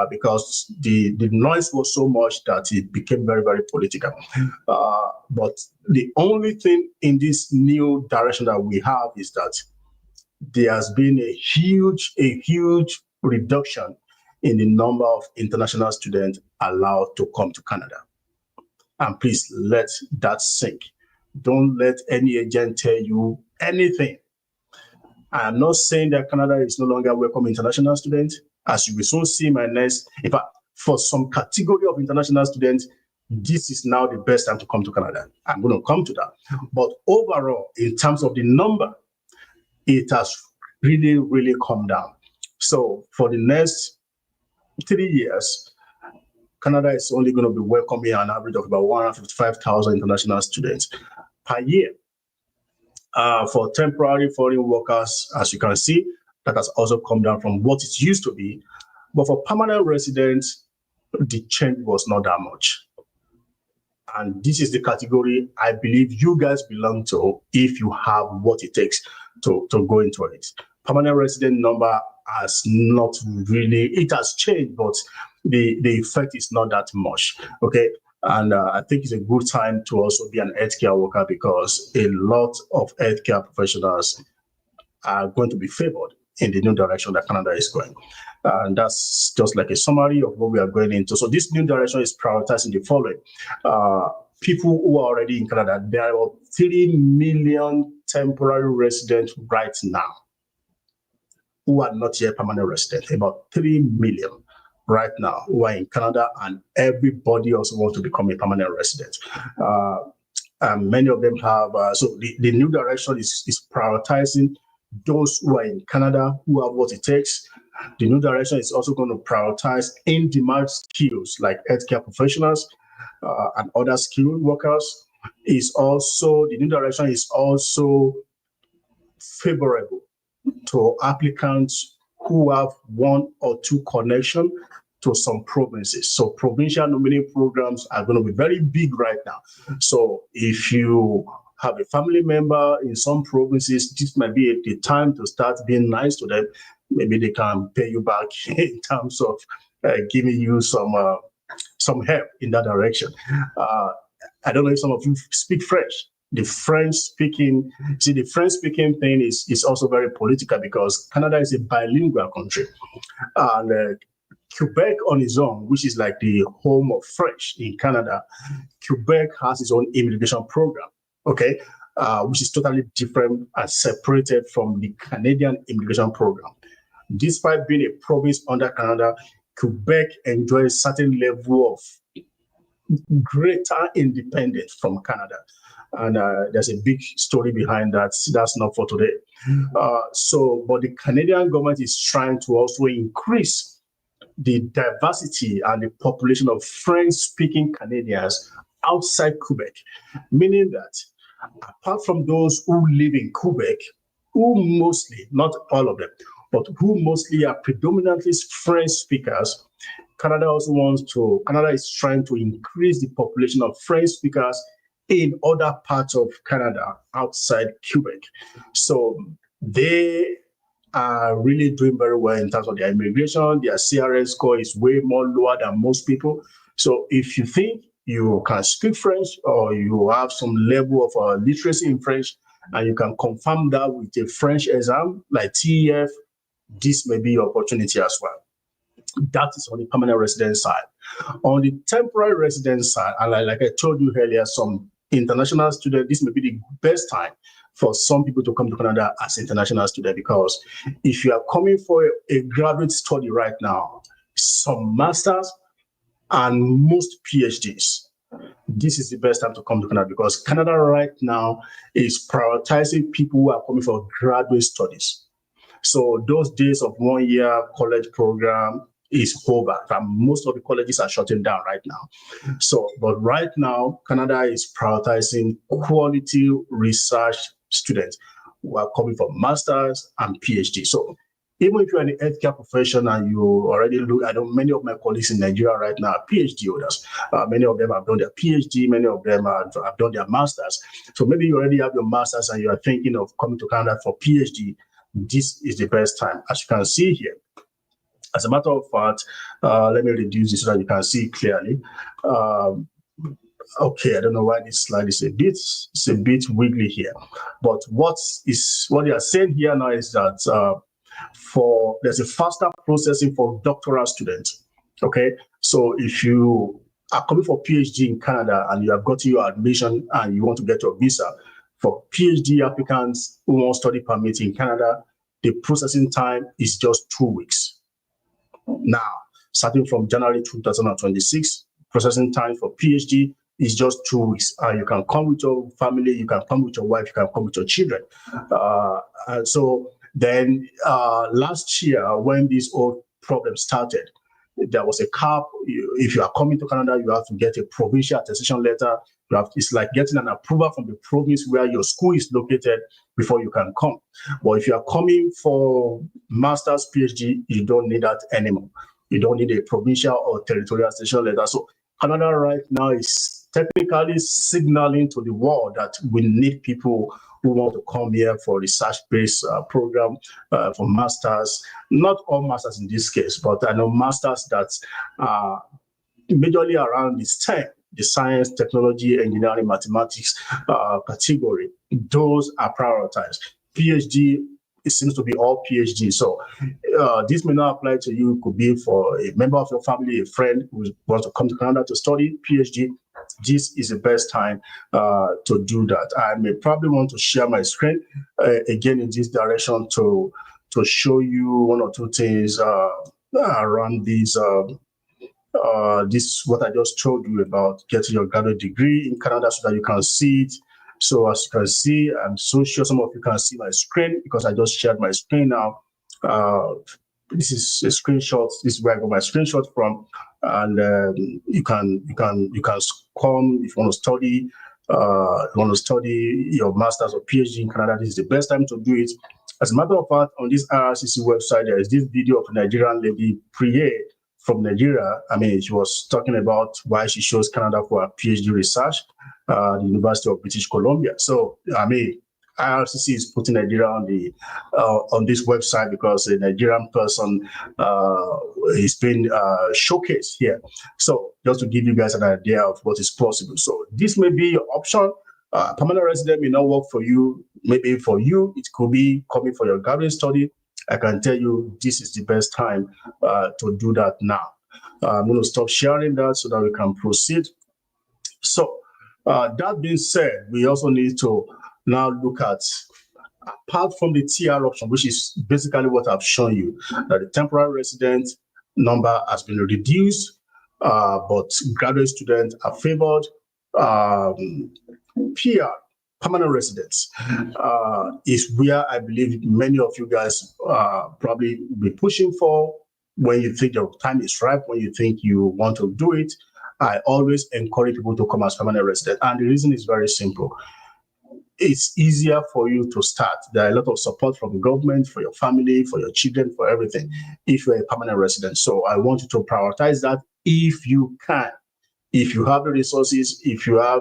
because the noise was so much that it became very political. But the only thing in this new direction that we have is that there has been a huge reduction in the number of international students allowed to come to Canada. And please let that sink. Don't let any agent tell you anything. I am not saying that Canada is no longer welcome international students. As you will soon see my next, in fact, for some category of international students, this is now the best time to come to Canada. I'm going to come to that. But overall, in terms of the number, it has really come down. So for the next 3 years, Canada is only going to be welcoming an average of about 155,000 international students per year. For temporary foreign workers, as you can see, that has also come down from what it used to be. But for permanent residents, the change was not that much. And this is the category I believe you guys belong to if you have what it takes to go into it. Permanent resident number has not really, it has changed, but the effect is not that much, okay? And I think it's a good time to also be an healthcare worker, because a lot of healthcare professionals are going to be favored in the new direction that Canada is going. And that's just like a summary of what we are going into. So this new direction is prioritizing the following. People who are already in Canada, there are about 3 million temporary residents right now who are not yet permanent residents, about 3 million right now who are in Canada, and everybody also wants to become a permanent resident. And many of them have, so the new direction is prioritizing those who are in Canada, who have what it takes, The new direction is also going to prioritize in-demand skills like healthcare professionals and other skilled workers. The new direction is also favorable to applicants who have one or two connection to some provinces. So provincial nominating programs are going to be very big right now. So if you have a family member in some provinces, this might be the time to start being nice to them. Maybe they can pay you back in terms of giving you some help in that direction. I don't know if some of you speak French. The French speaking thing is also very political because Canada is a bilingual country. And Quebec on its own, which is like the home of French in Canada, Quebec has its own immigration program, okay, which is totally different and separated from the Canadian immigration program. Despite being a province under Canada, Quebec enjoys certain level of greater independence from Canada. And there's a big story behind that. That's not for today. But the Canadian government is trying to also increase the diversity and the population of French-speaking Canadians outside Quebec, meaning that apart from those who live in Quebec, who mostly, not all of them, but who mostly are predominantly French speakers, Canada is trying to increase the population of French speakers in other parts of Canada outside Quebec. So they are really doing very well in terms of their immigration. Their CRS score is way more lower than most people. So if you think you can speak French or you have some level of literacy in French and you can confirm that with a French exam like TEF, this may be your opportunity as well. That is on the permanent residence side. On the temporary residence side, and like I told you earlier, some international students, this may be the best time for some people to come to Canada as international student, because if you are coming for a graduate study right now, some masters and most PhDs, this is the best time to come to Canada, because Canada right now is prioritizing people who are coming for graduate studies. So those days of 1 year college program is over. Most of the colleges are shutting down right now. But right now, Canada is prioritizing quality research students who are coming for masters and PhD. So even if you're in the healthcare profession and you already look, I know many of my colleagues in Nigeria right now are PhD holders. Many of them have done their PhD, many of them have done their masters. So maybe you already have your masters and you are thinking of coming to Canada for PhD. This is the best time, as you can see here. As a matter of fact, let me reduce this so that you can see clearly. Okay, I don't know why this slide is a bit wiggly here, but what they are saying here now is that there's a faster processing for doctoral students. Okay, so if you are coming for PhD in Canada and you have gotten your admission and you want to get your visa, for PhD applicants who want study permit in Canada, the processing time is just 2 weeks. Now, starting from January 2026, processing time for PhD is just 2 weeks. You can come with your family, you can come with your wife, you can come with your children. So then last year, when this whole problem started, there was a cap. If you are coming to Canada, you have to get a provincial attestation letter. It's like getting an approval from the province where your school is located before you can come. But if you are coming for master's, PhD, you don't need that anymore. You don't need a provincial or territorial attestation letter. So Canada right now is technically signaling to the world that we need people who want to come here for research-based program for masters. Not all masters in this case, but I know masters that are majorly around the STEM, the science, technology, engineering, mathematics category. Those are prioritized. PhD, it seems to be all PhD. So this may not apply to you. It could be for a member of your family, a friend who wants to come to Canada to study PhD. This is the best time to do that. I may probably want to share my screen again in this direction to show you one or two things around these. This what I just told you about getting your graduate degree in Canada, so that you can see it. So as you can see, I'm so sure some of you can see my screen because I just shared my screen now. this is a screenshot. This is where I got my screenshot from, and you can come if you want to study. You want to study your master's or PhD in Canada. This is the best time to do it. As a matter of fact, on this IRCC website, there is this video of a Nigerian lady, Priye, from Nigeria. I mean, she was talking about why she chose Canada for her PhD research, the University of British Columbia. So, I mean, IRCC is putting Nigeria on this website because a Nigerian person is being showcased here. So, just to give you guys an idea of what is possible. So, this may be your option. Permanent resident may not work for you. Maybe for you, it could be coming for your graduate study. I can tell you this is the best time to do that now. I'm going to stop sharing that so that we can proceed. So that being said, we also need to now look at, apart from the TR option, which is basically what I've shown you, that the temporary resident number has been reduced, but graduate students are favored. PR, permanent residence, is where I believe many of you guys probably be pushing for when you think your time is ripe, when you think you want to do it. I always encourage people to come as permanent resident. And the reason is very simple. It's easier for you to start. There are a lot of support from the government, for your family, for your children, for everything, if you're a permanent resident. So I want you to prioritize that if you can. If you have the resources, if you are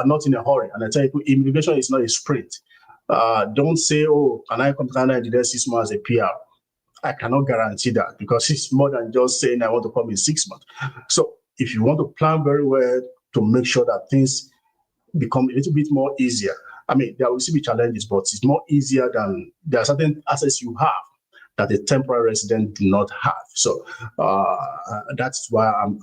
not in a hurry. And I tell you, immigration is not a sprint. Don't say, oh, can I come to Canada in the next 6 months as a PR? I cannot guarantee that, because it's more than just saying I want to come in 6 months. So if you want to plan very well to make sure that things become a little bit more easier, I mean, there will still be challenges, but it's more easier than there are certain assets you have that a temporary resident do not have. So that's why I'm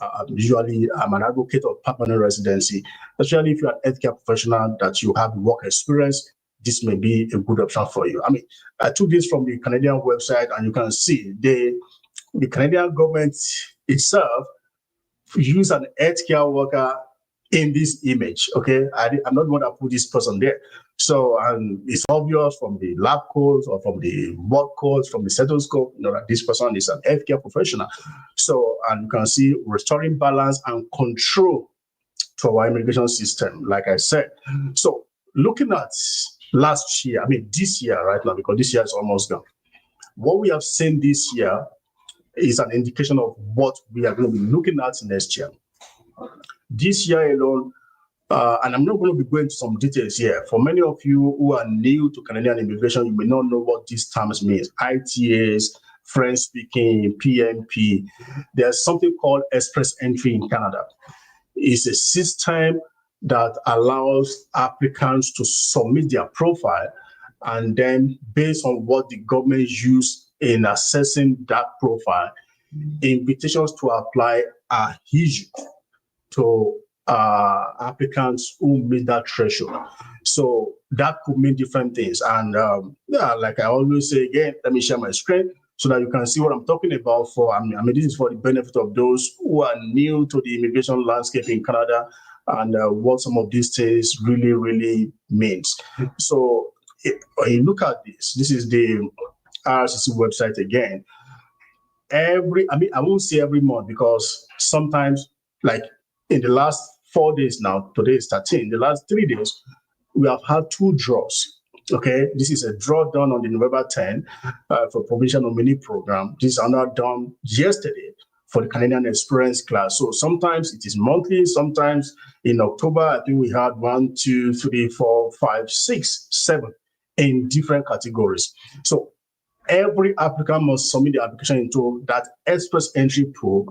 an advocate of permanent residency, especially if you're an healthcare professional that you have work experience. This may be a good option for you. I mean, I took this from the Canadian website, and you can see the Canadian government itself use an healthcare worker in this image. Okay, I'm not the one that put this person there. So it's obvious from the lab codes or from the work codes, from the stethoscope, that this person is an healthcare professional. So, and you can see restoring balance and control to our immigration system, like I said. So looking at last year, I mean this year right now, because this year is almost gone, what we have seen this year is an indication of what we are going to be looking at next year. This year alone, and I'm not going to be going into some details here. For many of you who are new to Canadian immigration, you may not know what these terms mean. ITAs, French speaking, PMP. There's something called express entry in Canada. It's a system that allows applicants to submit their profile, and then based on what the government used in assessing that profile, invitations to apply are issued to applicants who meet that threshold. So that could mean different things. And like I always say again, let me share my screen so that you can see what I'm talking about. This is for the benefit of those who are new to the immigration landscape in Canada, and what some of these things really, really means. So when you look at this is the RCC website again. I won't say every month, because sometimes, like in the last 4 days now, today is 13, the last 3 days, we have had 2 draws. Okay, this is a draw done on the November 10 for provincial nominee program. This is another done yesterday for the Canadian Experience class. So sometimes it is monthly, sometimes in October, I think we had 1, 2, 3, 4, 5, 6, 7 in different categories. So every applicant must submit the application into that express entry pool,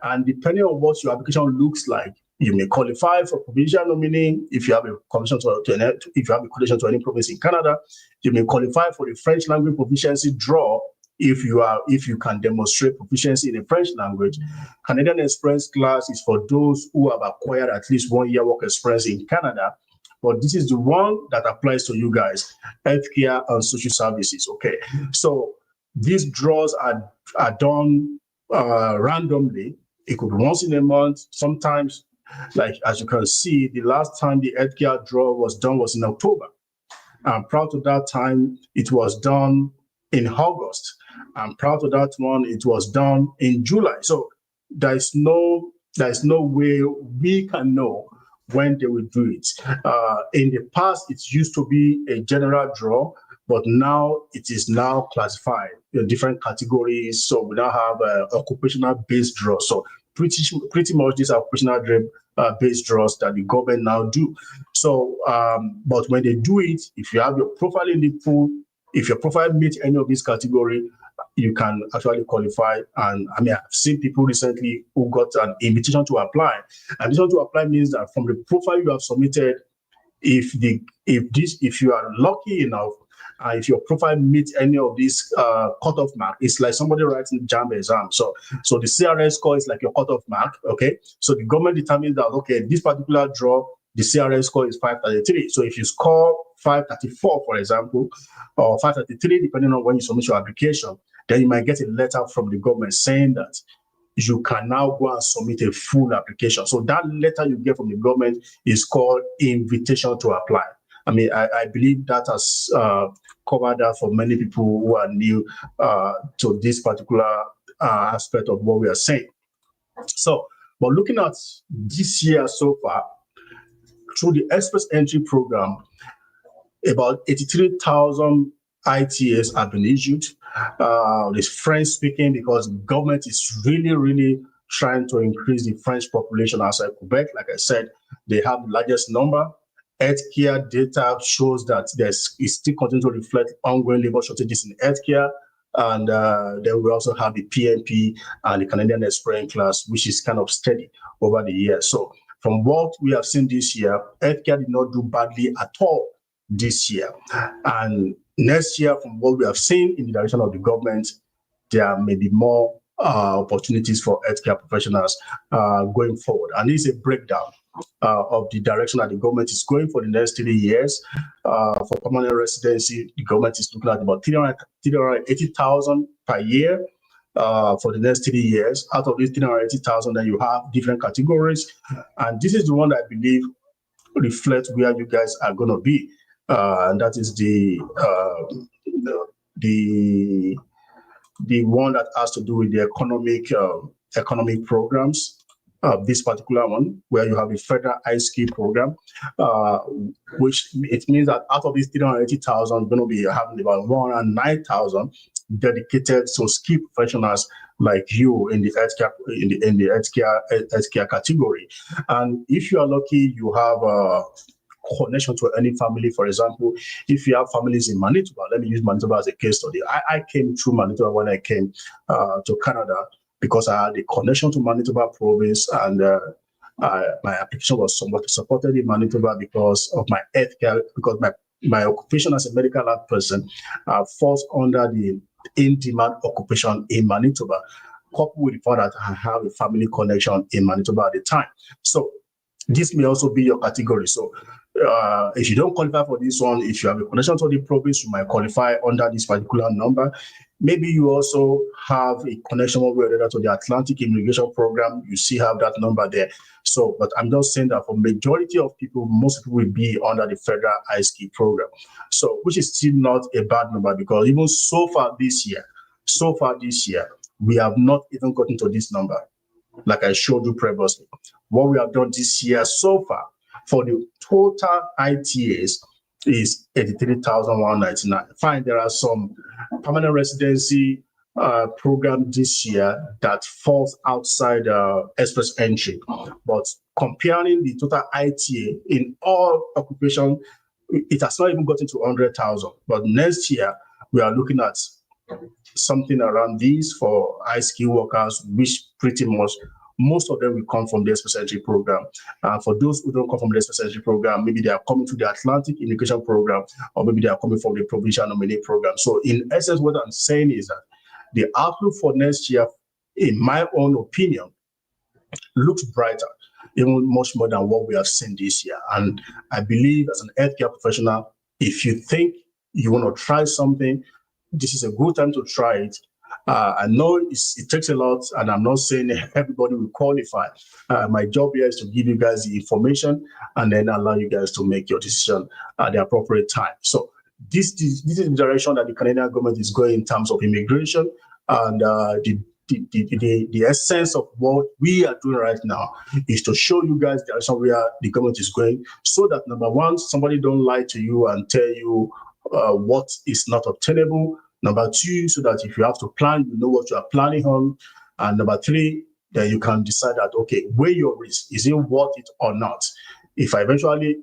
and depending on what your application looks like, you may qualify for provincial nominee if you have a connection to any province in Canada. You may qualify for the French language proficiency draw if you can demonstrate proficiency in the French language. Canadian Experience class is for those who have acquired at least 1 year work experience in Canada. But this is the one that applies to you guys, healthcare and social services. Okay, so these draws are done randomly. It could be once in a month. Sometimes, like as you can see, the last time the healthcare draw was done was in October. And prior to that time, it was done in August. I'm proud of that one. It was done in July. So there's no way we can know when they will do it. In the past, it used to be a general draw, but now it is now classified in different categories. So we now have occupational based draw. So pretty much these are occupational based draws that the government now do. So, but when they do it, if you have your profile in the pool, if your profile meets any of these category, you can actually qualify. And I mean, I've seen people recently who got an invitation to apply. Invitation to apply means that from the profile you have submitted, if you are lucky enough, if your profile meets any of these cutoff mark, it's like somebody writing JAMB exam. So the CRS score is like your cutoff mark. Okay, so the government determines that this particular draw, the CRS score is 533. So if you score 534, for example, or 533, depending on when you submit your application, then you might get a letter from the government saying that you can now go and submit a full application. So that letter you get from the government is called invitation to apply. I mean, I believe that has covered that for many people who are new to this particular aspect of what we are saying. So, but looking at this year so far, through the Express Entry program, about 83,000 ITAs have been issued. It's French speaking because government is really trying to increase the French population outside Quebec. Like I said, they have the largest number. Healthcare data shows that it still continues to reflect ongoing labor shortages in healthcare. And then we also have the PNP and the Canadian Experience class, which is kind of steady over the years. So from what we have seen this year, healthcare did not do badly at all this year. And next year, from what we have seen in the direction of the government, there may be more opportunities for healthcare professionals going forward. And this is a breakdown of the direction that the government is going for the next 3 years. For permanent residency, the government is looking at about 380,000 per year for the next 3 years. Out of these 380,000, then you have different categories. And this is the one that I believe reflects where you guys are going to be. And that is the one that has to do with the economic programs. This particular one, where you have a federal high-skill program, which it means that out of these 380,000, going to be having about 109,000 dedicated to skilled professionals like you in the healthcare category. And if you are lucky, you have a connection to any family. For example, if you have families in Manitoba, let me use Manitoba as a case study. I came through Manitoba when I came to Canada, because I had a connection to Manitoba province, and my application was somewhat supported in Manitoba because of my healthcare, because my occupation as a medical lab person falls under the in-demand occupation in Manitoba, coupled with the fact that I have a family connection in Manitoba at the time. So this may also be your category. So if you don't qualify for this one, if you have a connection to the province, you might qualify under this particular number. Maybe you also have a connection one way or the other to the Atlantic Immigration Program. You still have that number there. So, but I'm just saying that for majority of people, most people will be under the federal high-skill program. So, which is still not a bad number, because even so far this year, we have not even gotten to this number. Like I showed you previously, what we have done this year so far for the total ITAs is 83,199. Fine, there are some permanent residency program this year that falls outside express entry, but comparing the total ITA in all occupation, it has not even gotten to 100,000. But next year, we are looking at something around these for high-skill workers, which pretty much most of them will come from the express entry program. For those who don't come from the express entry program, maybe they are coming to the Atlantic Immigration Program, or maybe they are coming from the provincial nominee program. So in essence, what I'm saying is that the outlook for next year, in my own opinion, looks brighter, even much more than what we have seen this year. And I believe as an healthcare professional, if you think you want to try something, this is a good time to try it. I know it takes a lot, and I'm not saying everybody will qualify. My job here is to give you guys the information and then allow you guys to make your decision at the appropriate time. So This is the direction that the Canadian government is going in terms of immigration, and the essence of what we are doing right now is to show you guys the direction where the government is going, so that number one, somebody don't lie to you and tell you what is not obtainable. Number two, so that if you have to plan, you know what you are planning on. And number three, then you can decide that, okay, weigh your risk. Is it worth it or not? If I eventually,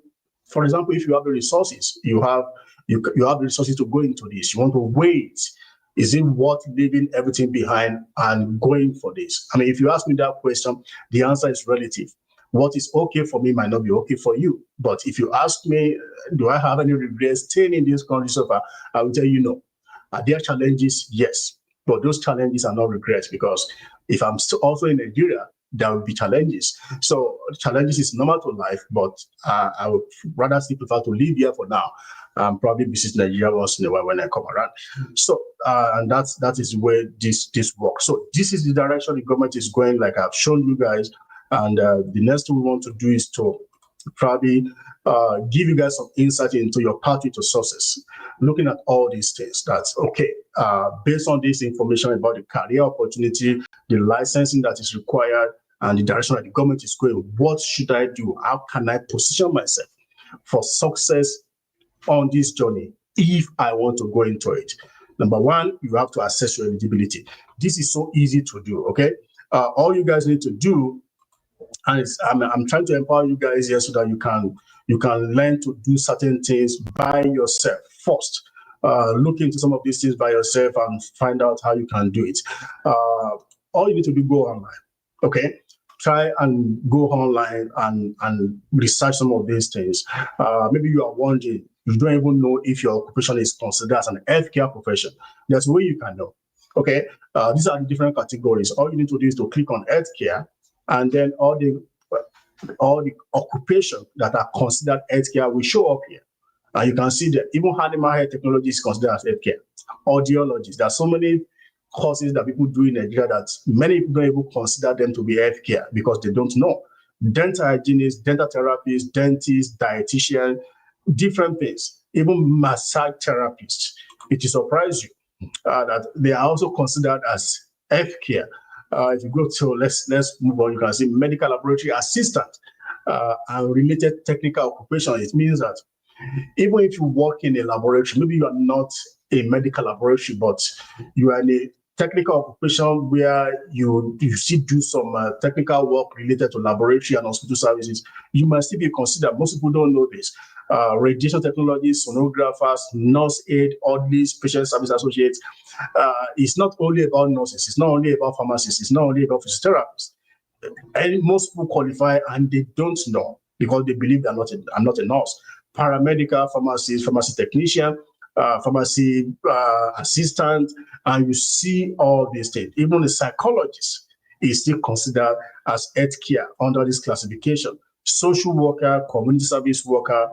for example, if you have the resources, you have the resources to go into this, you want to wait. Is it worth leaving everything behind and going for this? I mean, if you ask me that question, the answer is relative. What is okay for me might not be okay for you. But if you ask me, do I have any regrets staying in this country so far? I will tell you no. Are there challenges? Yes. But those challenges are not regrets, because if I'm still also in Nigeria, there will be challenges. So challenges is normal to life, but I would rather still prefer to live here for now. Probably visit Nigeria once in a while when I come around. So and that is where this works. So this is the direction the government is going, like I've shown you guys. And the next thing we want to do is to probably give you guys some insight into your pathway to success. Looking at all these things, that's okay. Based on this information about the career opportunity, the licensing that is required, and the direction that the government is going, what should I do? How can I position myself for success on this journey if I want to go into it? Number one, you have to assess your eligibility. This is so easy to do, okay? All you guys need to do, and I'm trying to empower you guys here so that you can learn to do certain things by yourself first. Look into some of these things by yourself and find out how you can do it. All you need to do, go online, okay? Try and go online and research some of these things. Maybe you are wondering, you don't even know if your occupation is considered as an healthcare profession. There's a way you can know. Okay, these are the different categories. All you need to do is to click on healthcare, and then all the occupations that are considered healthcare will show up here. And you can see that even animal health technology is considered as healthcare. Audiologists, there are so many courses that people do in Nigeria that many people don't even consider them to be healthcare because they don't know. Dental hygienists, dental therapists, dentists, dietitian, different things, even massage therapists. It will surprise you that they are also considered as healthcare. If you go to, let's move on, you can see medical laboratory assistant and related technical occupation. It means that even if you work in a laboratory, maybe you are not a medical laboratory, but you are in a technical occupation where you still do some technical work related to laboratory and hospital services, you must still be considered. Most people don't know this. Radiation technologists, sonographers, nurse aid, orderlies, patient service associates. It's not only about nurses, it's not only about pharmacists, it's not only about physiotherapists. And most people qualify and they don't know because they believe I'm not a nurse. Paramedical, pharmacist, pharmacy technician, pharmacy assistant, and you see all these things. Even the psychologist is still considered as healthcare under this classification. Social worker, community service worker,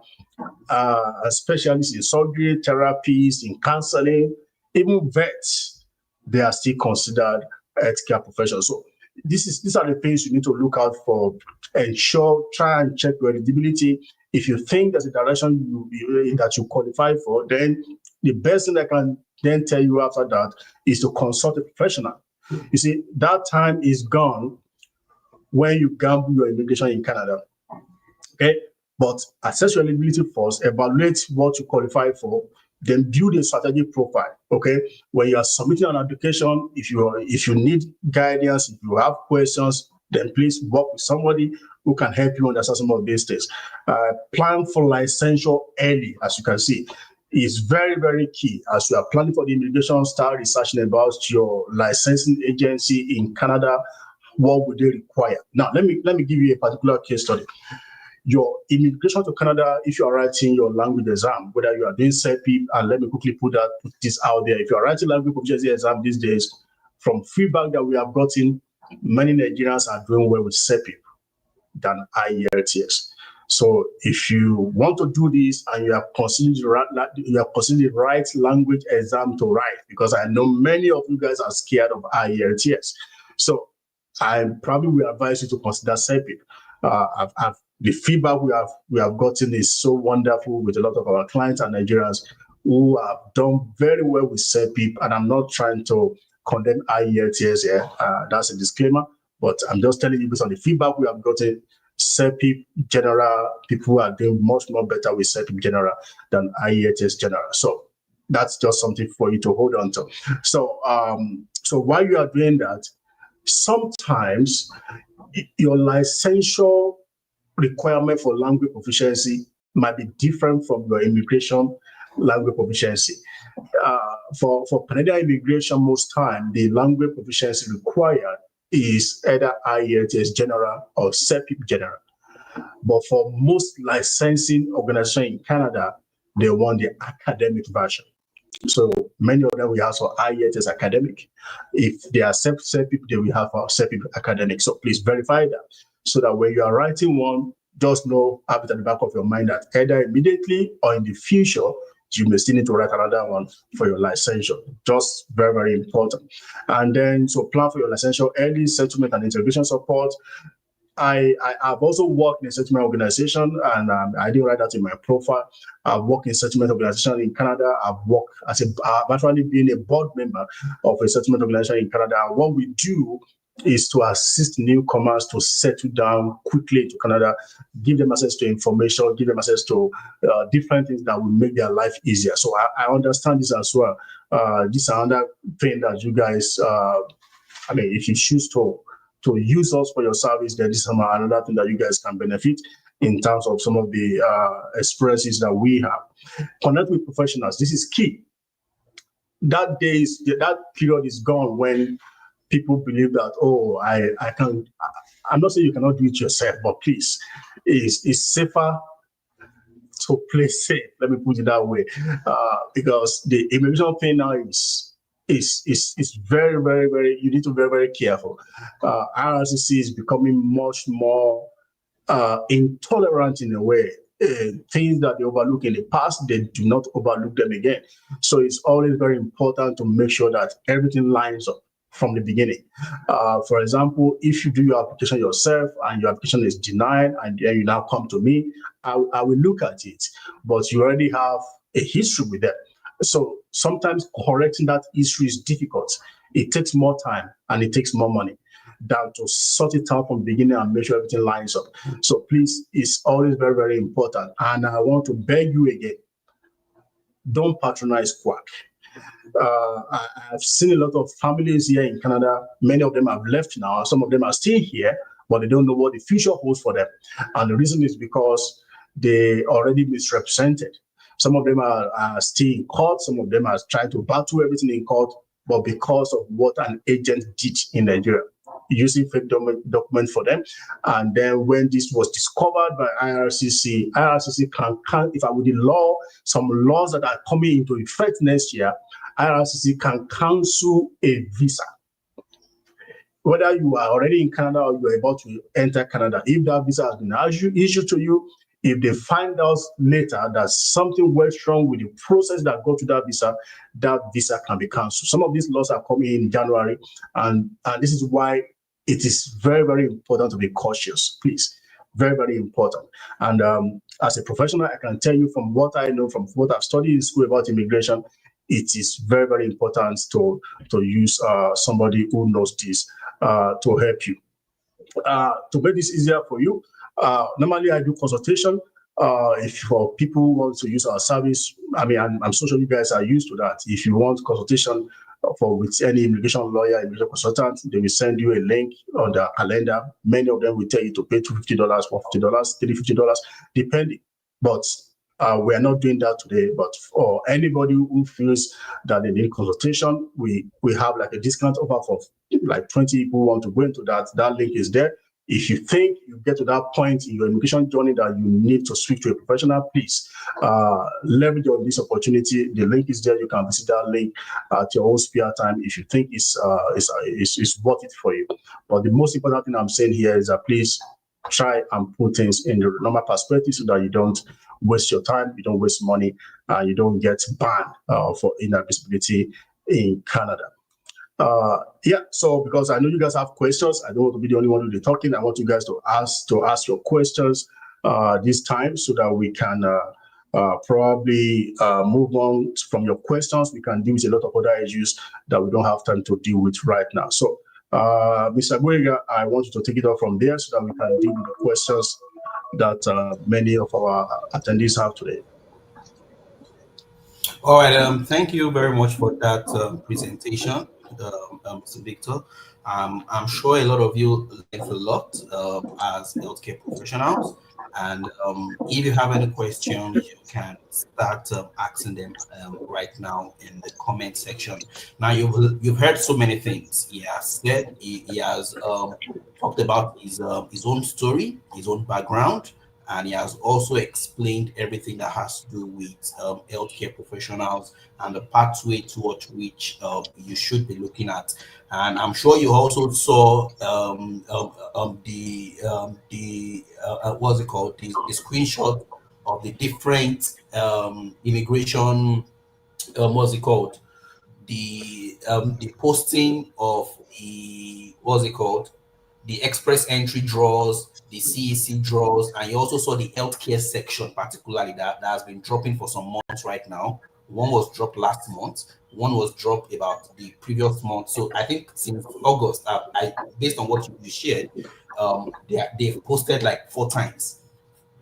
specialists in surgery, therapists, in counseling, even vets, they are still considered healthcare professionals. So these are the things you need to look out for. Ensure, try and check your eligibility. If you think there's a direction that you qualify for, then the best thing I can then tell you after that is to consult a professional. You see, that time is gone when you gamble your immigration in Canada. Okay, but assess your eligibility first, evaluate what you qualify for, then build a strategic profile. Okay, when you are submitting an application, if you need guidance, if you have questions, then please work with somebody who can help you understand some of these things. Plan for licensure early, as you can see. Is very, very key. As you are planning for the immigration, start researching about your licensing agency in Canada. What would they require? Now, let me give you a particular case study. Your immigration to Canada, if you are writing your language exam, whether you are doing CEPIP, and let me quickly put this out there. If you are writing language proficiency exam these days, from feedback that we have gotten, many Nigerians are doing well with CEPIP than IELTS. So if you want to do this and you are considering the right language exam to write, because I know many of you guys are scared of IELTS. So I probably will advise you to consider CEPIP. The feedback we have gotten is so wonderful with a lot of our clients and Nigerians who have done very well with CEPIP, and I'm not trying to condemn IELTS here. That's a disclaimer, but I'm just telling you based on the feedback we have gotten. CEPIP General, people are doing much more better with CEPIP General than IELTS General. So that's just something for you to hold on to. So, so while you are doing that, sometimes your licensure requirement for language proficiency might be different from your immigration language proficiency. For Canadian immigration, most time the language proficiency required is either IELTS General or CEPIP General. But for most licensing organizations in Canada, they want the academic version. So many of them will have for IELTS academic. If they accept CEPIP, they will have for CEPIP academic. So please verify that, so that when you are writing one, just know, have it at the back of your mind that either immediately or in the future, you may still need to write another one for your licensure. Just very, very important. And then, so plan for your licensure, early settlement and integration support. I've also worked in a settlement organization, and I didn't write that in my profile. I've worked in a settlement organization in Canada. I've actually been a board member of a settlement organization in Canada. And what we do is to assist newcomers to settle down quickly into Canada, give them access to information, give them access to different things that will make their life easier. So I understand this as well. This is another thing that you guys, if you choose to use us for your service, then this is another thing that you guys can benefit in terms of some of the experiences that we have. Connect with professionals. This is key. That period is gone when people believe that, I can. I'm not saying you cannot do it yourself, but please, it's safer to play safe. Let me put it that way, because the immigration thing now is very, very, very. You need to be very, very careful. RRCC is becoming much more intolerant in a way. Things that they overlook in the past, they do not overlook them again. So it's always very important to make sure that everything lines up from the beginning. For example, if you do your application yourself and your application is denied and then you now come to me, I will look at it, but you already have a history with them. So sometimes correcting that history is difficult. It takes more time and it takes more money than to sort it out from the beginning and make sure everything lines up. So please, it's always very, very important. And I want to beg you again, don't patronize Quack. I've seen a lot of families here in Canada. Many of them have left now. Some of them are still here, but they don't know what the future holds for them. And the reason is because they already misrepresented. Some of them are still in court. Some of them are trying to battle everything in court, but because of what an agent did in Nigeria, using fake document for them. And then when this was discovered by IRCC can, if I would the law, some laws that are coming into effect next year, IRCC can cancel a visa. Whether you are already in Canada or you are about to enter Canada, if that visa has been issued to you, if they find out later that something went wrong with the process that got to that visa can be canceled. Some of these laws are coming in January, and this is why it is very, very important to be cautious, please. Very, very important. And as a professional, I can tell you from what I know, from what I've studied in school about immigration, it is very, very important to use somebody who knows this to help you. To make this easier for you, normally I do consultation. If for people who want to use our service, I'm so sure you guys are used to that. If you want consultation with any immigration lawyer, immigration consultant, they will send you a link on the calendar. Many of them will tell you to pay $250, $450, $350, depending. But we are not doing that today. But for anybody who feels that they need consultation, we have like a discount offer for like 20 people who want to go into that. That link is there. If you think you get to that point in your immigration journey that you need to speak to a professional, please leverage on this opportunity. The link is there. You can visit that link at your own spare time if you think it's worth it for you. But the most important thing I'm saying here is that please try and put things in the normal perspective so that you don't waste your time, you don't waste money, and you don't get banned for inadmissibility in Canada. So because I know you guys have questions, I don't want to be the only one who's talking. I want you guys to ask your questions this time so that we can probably move on from your questions. We can deal with a lot of other issues that we don't have time to deal with right now. So, Mr. Guega, I want you to take it off from there so that we can deal with the questions that many of our attendees have today. All right. Thank you very much for that presentation, Mr. Victor. I'm sure a lot of you learned a lot as healthcare professionals. And if you have any questions, you can start asking them right now in the comment section. Now you've heard so many things. He has talked about his own story, his own background, and he has also explained everything that has to do with healthcare professionals and the pathway towards which you should be looking at. And I'm sure you also saw what's it called, the screenshot of the different immigration, what's it called, the posting of the, what's it called, the express entry draws, the CEC draws, and you also saw the healthcare section, particularly that has been dropping for some months right now. One was dropped last month, one was dropped about the previous month. So I think since August, I based on what you shared, they've posted like 4 times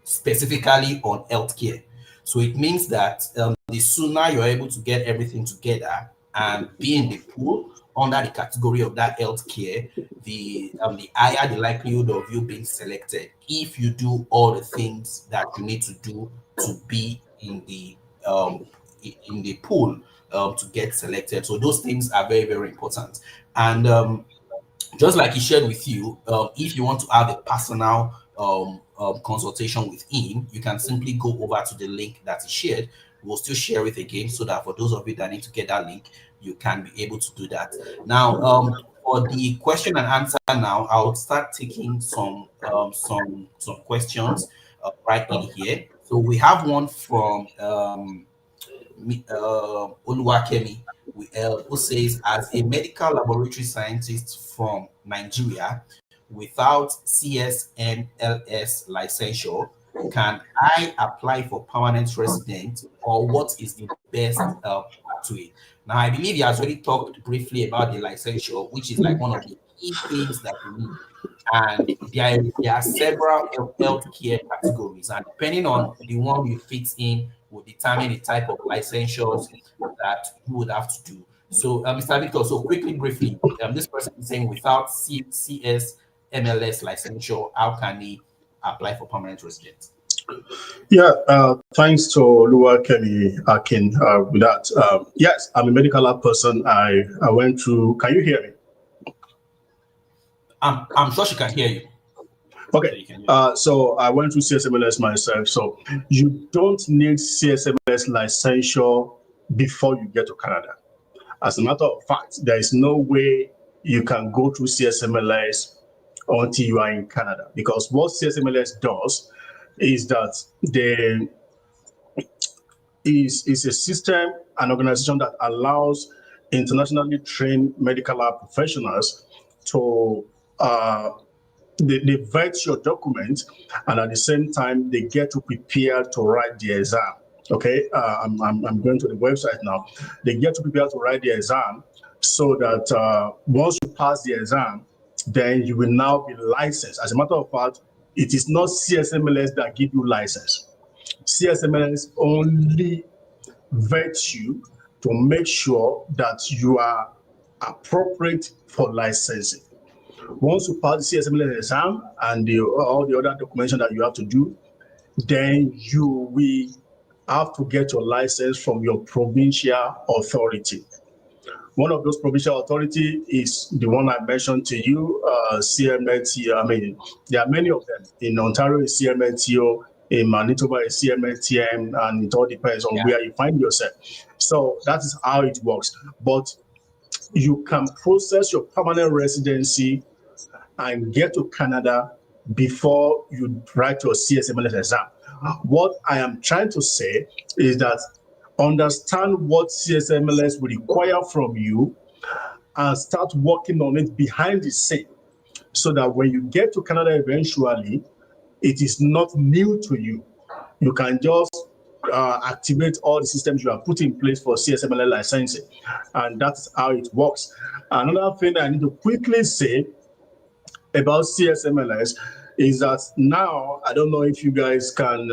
specifically on healthcare. So it means that the sooner you're able to get everything together and be in the pool under the category of that healthcare, the higher the likelihood of you being selected if you do all the things that you need to do to be in the pool to get selected. So those things are very, very important. And just like he shared with you, if you want to have a personal consultation with him, you can simply go over to the link that he shared. We'll still share it again so that for those of you that need to get that link, you can be able to do that. Now, for the question and answer now, I'll start taking some questions right in here. So we have one from Oluwakemi, who says, as a medical laboratory scientist from Nigeria without CSMLS licensure, can I apply for permanent resident, or what is the best pathway? Now, I believe he has already talked briefly about the licensure, which is like one of the key things that we need. And there are several healthcare categories, and depending on the one you fit in, will determine the type of licensures that you would have to do. So, Mr. Victor, so quickly, briefly, this person is saying without CS MLS licensure, how can he apply for permanent residence? Yeah, thanks to Lua Kenny Akin with that. Yes, I'm a medical lab person. I went to, can you hear me? I'm sure she can hear you. Okay, so I went to CSMLS myself. So you don't need CSMLS licensure before you get to Canada. As a matter of fact, there is no way you can go through CSMLS until you are in Canada, because what CSMLS does is that there is a system, an organization that allows internationally trained medical lab professionals to they vet your document, and at the same time they get you prepared to write the exam. Okay, I'm going to the website now. They get you prepared to write the exam, so that once you pass the exam, then you will now be licensed. As a matter of fact, it is not CSMLS that give you license. CSMLS only vet you to make sure that you are appropriate for licensing. Once you pass the CSMLS exam and all the other documentation that you have to do, then you will have to get your license from your provincial authority. One of those provincial authority is the one I mentioned to you, CMLTO. I mean, there are many of them. In Ontario, it's CMLTO. In Manitoba, it's CMLTM, and it all depends on where you find yourself. So that is how it works. But you can process your permanent residency and get to Canada before you write your CSMLS exam. What I am trying to say is that understand what CSMLS will require from you and start working on it behind the scene, so that when you get to Canada eventually, it is not new to you. You can just activate all the systems you have put in place for CSMLS licensing. And that's how it works. Another thing I need to quickly say about CSMLS is that now, I don't know if you guys can,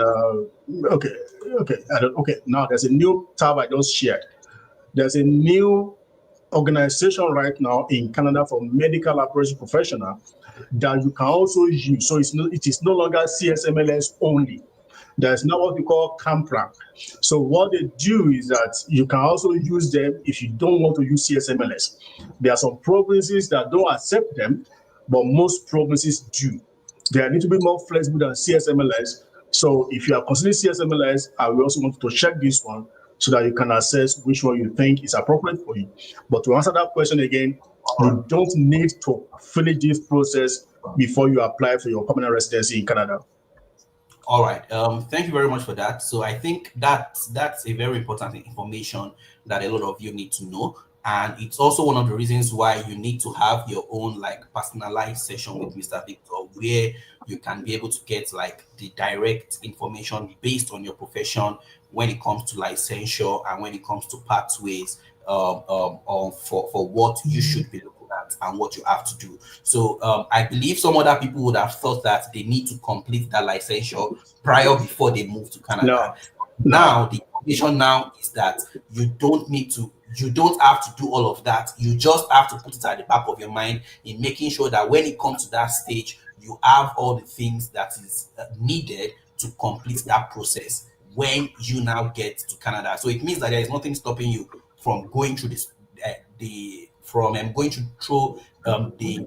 now there's a new tab I just shared. There's a new organization right now in Canada for medical laboratory professional that you can also use. So it is no longer CSMLS only. There's now what we call CAMPRA. So what they do is that you can also use them if you don't want to use CSMLS. There are some provinces that don't accept them, but most provinces do. They are a little bit more flexible than CSMLS. So if you are considering CSMLS, I will also want to check this one so that you can assess which one you think is appropriate for you. But to answer that question again, you don't need to finish this process before you apply for your permanent residency in Canada. All right. Thank you very much for that. So I think that's a very important information that a lot of you need to know. And it's also one of the reasons why you need to have your own like personalized session with Mr. Victor, where you can be able to get like the direct information based on your profession when it comes to licensure and when it comes to pathways for what you should be looking at and what you have to do. So I believe some other people would have thought that they need to complete that licensure prior before they move to Canada. Now the information now is that you don't have to do all of that. You just have to put it at the back of your mind in making sure that when it comes to that stage, you have all the things that is needed to complete that process when you now get to Canada. So it means that there is nothing stopping you from going through this the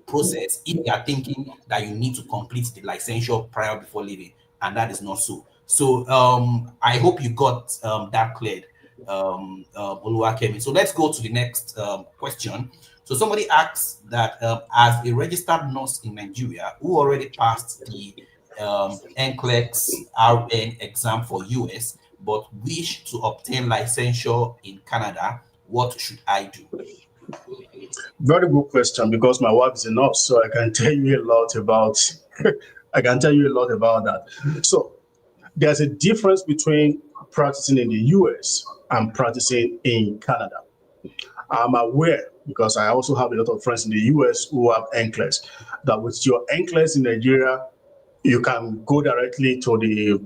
process if you are thinking that you need to complete the licensure prior before leaving, and that is not so. So I hope you got that cleared, Oluwakemi. So let's go to the next question. So somebody asks that as a registered nurse in Nigeria who already passed the NCLEX RN exam for US but wish to obtain licensure in Canada, what should I do? Very good question, because my wife is a nurse, so I can tell you a lot about that. So there's a difference between practicing in the US and practicing in Canada. I'm aware, because I also have a lot of friends in the US who have NCLEX, that with your NCLEX in Nigeria, you can go directly to the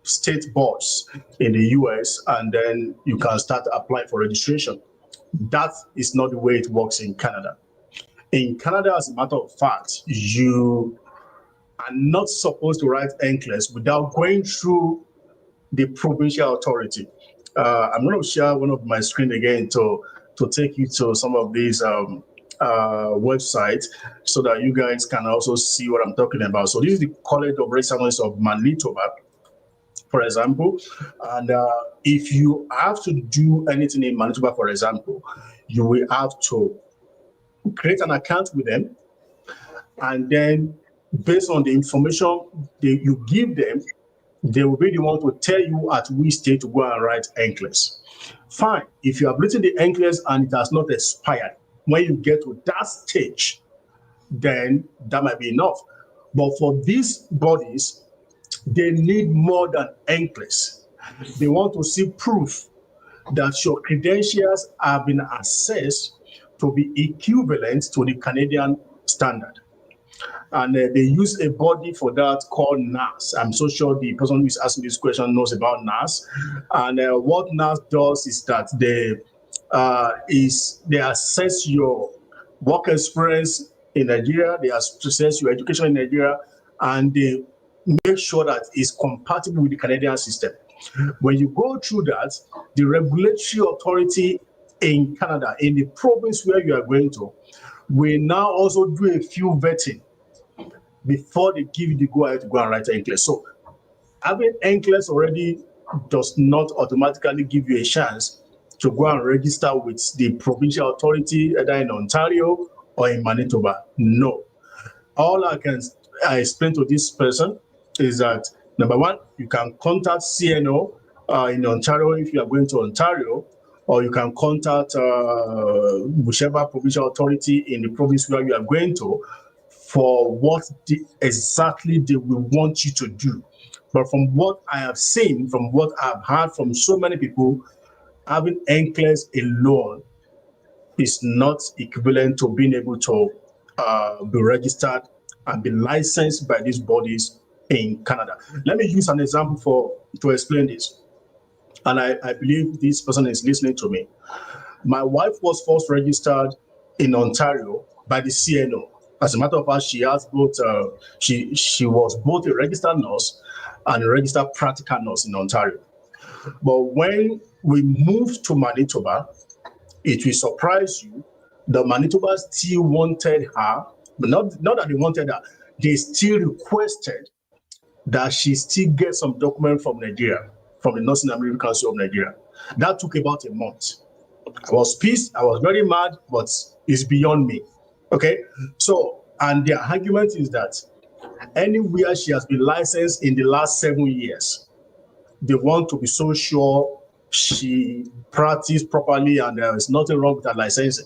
state boards in the US, and then you can start applying for registration. That is not the way it works in Canada. In Canada, as a matter of fact, you are not supposed to write NCLEX without going through the provincial authority. I'm going to share one of my screen again to take you to some of these websites so that you guys can also see what I'm talking about. So this is the College of Registrars of Manitoba, for example. And if you have to do anything in Manitoba, for example, you will have to create an account with them, and then based on the information you give them, they will be the one to tell you at which state to go and write NCLEX. Fine. If you have written the NCLEX and it has not expired, when you get to that stage, then that might be enough. But for these bodies, they need more than NCLEX. They want to see proof that your credentials have been assessed to be equivalent to the Canadian standard. And they use a body for that called NAS. I'm so sure the person who is asking this question knows about NAS. And what NAS does is that they assess your work experience in Nigeria, they assess your education in Nigeria, and they make sure that it's compatible with the Canadian system. When you go through that, the regulatory authority in Canada, in the province where you are going to, will now also do a few vetting before they give you the go-ahead to go and write NCLEX. So having NCLEX already does not automatically give you a chance to go and register with the provincial authority, either in Ontario or in Manitoba. No. All I can explain to this person is that, number one, you can contact CNO in Ontario if you are going to Ontario, or you can contact whichever provincial authority in the province where you are going to for what exactly they will want you to do. But from what I have seen, from what I've heard from so many people, having NCLEX alone is not equivalent to being able to be registered and be licensed by these bodies in Canada. Let me use an example to explain this. And I believe this person is listening to me. My wife was first registered in Ontario by the CNO. As a matter of fact, she has both. She was both a registered nurse and a registered practical nurse in Ontario. But when we moved to Manitoba, it will surprise you. The Manitoba still wanted her, but not that they wanted her. They still requested that she still get some document from Nigeria, from the Nursing and Midwifery Council of Nigeria. That took about a month. I was pissed. I was very mad, but it's beyond me. Okay, so and their argument is that anywhere she has been licensed in the last 7 years, they want to be so sure she practiced properly and there is nothing wrong with her licensing.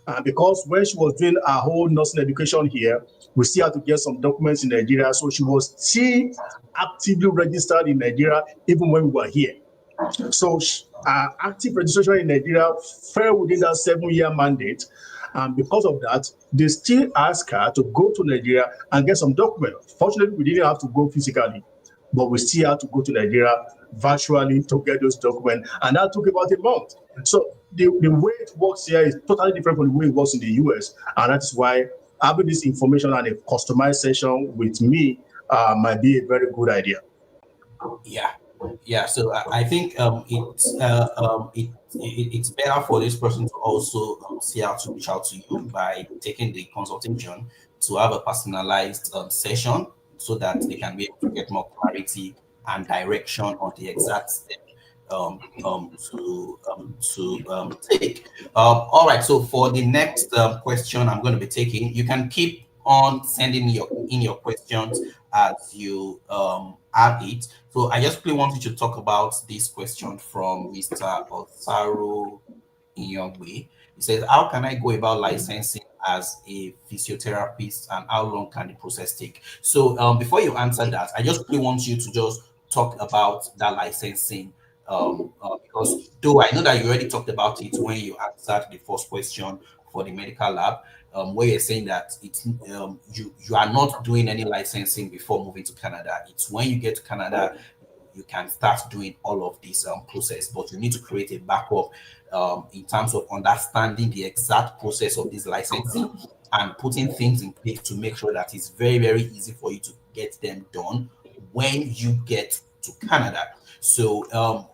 And because when she was doing her whole nursing education here, we still had to get some documents in Nigeria. So she was still actively registered in Nigeria even when we were here. So active registration in Nigeria fell within that 7-year mandate. And because of that, they still ask her to go to Nigeria and get some documents. Fortunately, we didn't have to go physically, but we still had to go to Nigeria virtually to get those documents. And that took about a month. So the way it works here is totally different from the way it works in the US. And that is why having this information and a customized session with me might be a very good idea. Yeah, so I think it's better for this person to also see how to reach out to you by taking the consultation to have a personalized session so that they can be able to get more clarity and direction on the exact step to take. All right, so for the next question I'm going to be taking, you can keep on sending your questions as you have it. So I just really wanted to talk about this question from Mr. Osaru Inyogbe. He says, how can I go about licensing as a physiotherapist and how long can the process take? So before you answer that, I just really want you to just talk about that licensing because though I know that you already talked about it when you answered the first question for the medical lab, where you're saying that it's you are not doing any licensing before moving to Canada. It's when you get to Canada you can start doing all of this process, but you need to create a backup in terms of understanding the exact process of this licensing and putting things in place to make sure that it's very, very easy for you to get them done when you get to Canada. So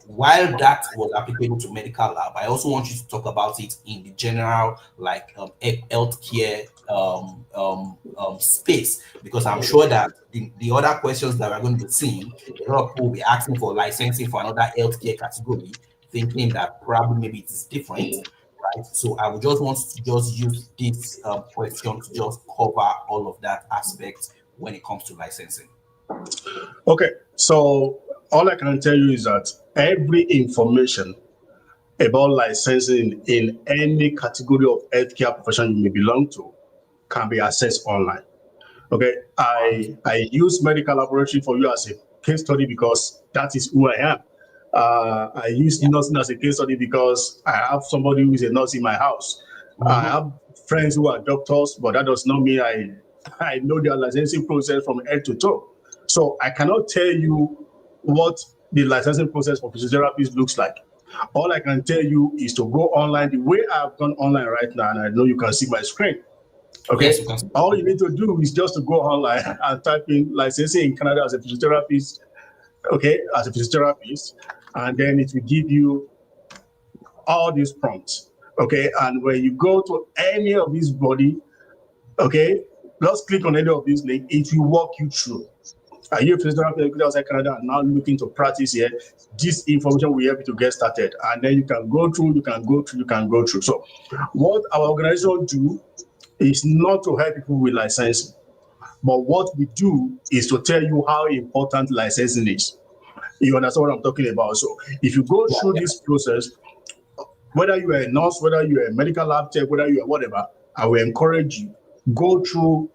while that was applicable to medical lab, I also want you to talk about it in the general like healthcare space, because I'm sure that the other questions that we're going to be seeing, a lot of people will be asking for licensing for another healthcare category, thinking that probably maybe it is different, right? So I would just want to just use this question to just cover all of that aspect when it comes to licensing. Okay, so all I can tell you is that every information about licensing in any category of healthcare profession you may belong to can be accessed online. Okay, I use medical laboratory for you as a case study because that is who I am. I use nursing as a case study because I have somebody who is a nurse in my house. I have friends who are doctors, but that does not mean I know their licensing process from head to toe. So I cannot tell you what the licensing process for physiotherapists looks like. All I can tell you is to go online the way I've gone online right now, and I know you can see my screen. Okay, yes, all you need to do is just to go online and type in licensing in Canada as a physiotherapist, okay, as a physiotherapist, and then it will give you all these prompts, okay, and when you go to any of these body, okay, just click on any of these links, it will walk you through. Are you a physiotherapist outside Canada and now looking to practice here? This information will help you to get started, and then you can go through, you can go through. So what our organization do is not to help people with licensing, but what we do is to tell you how important licensing is. You understand what I'm talking about? So if you go through this process, whether you are a nurse, whether you are a medical lab tech, whether you are whatever, I will encourage you, go through,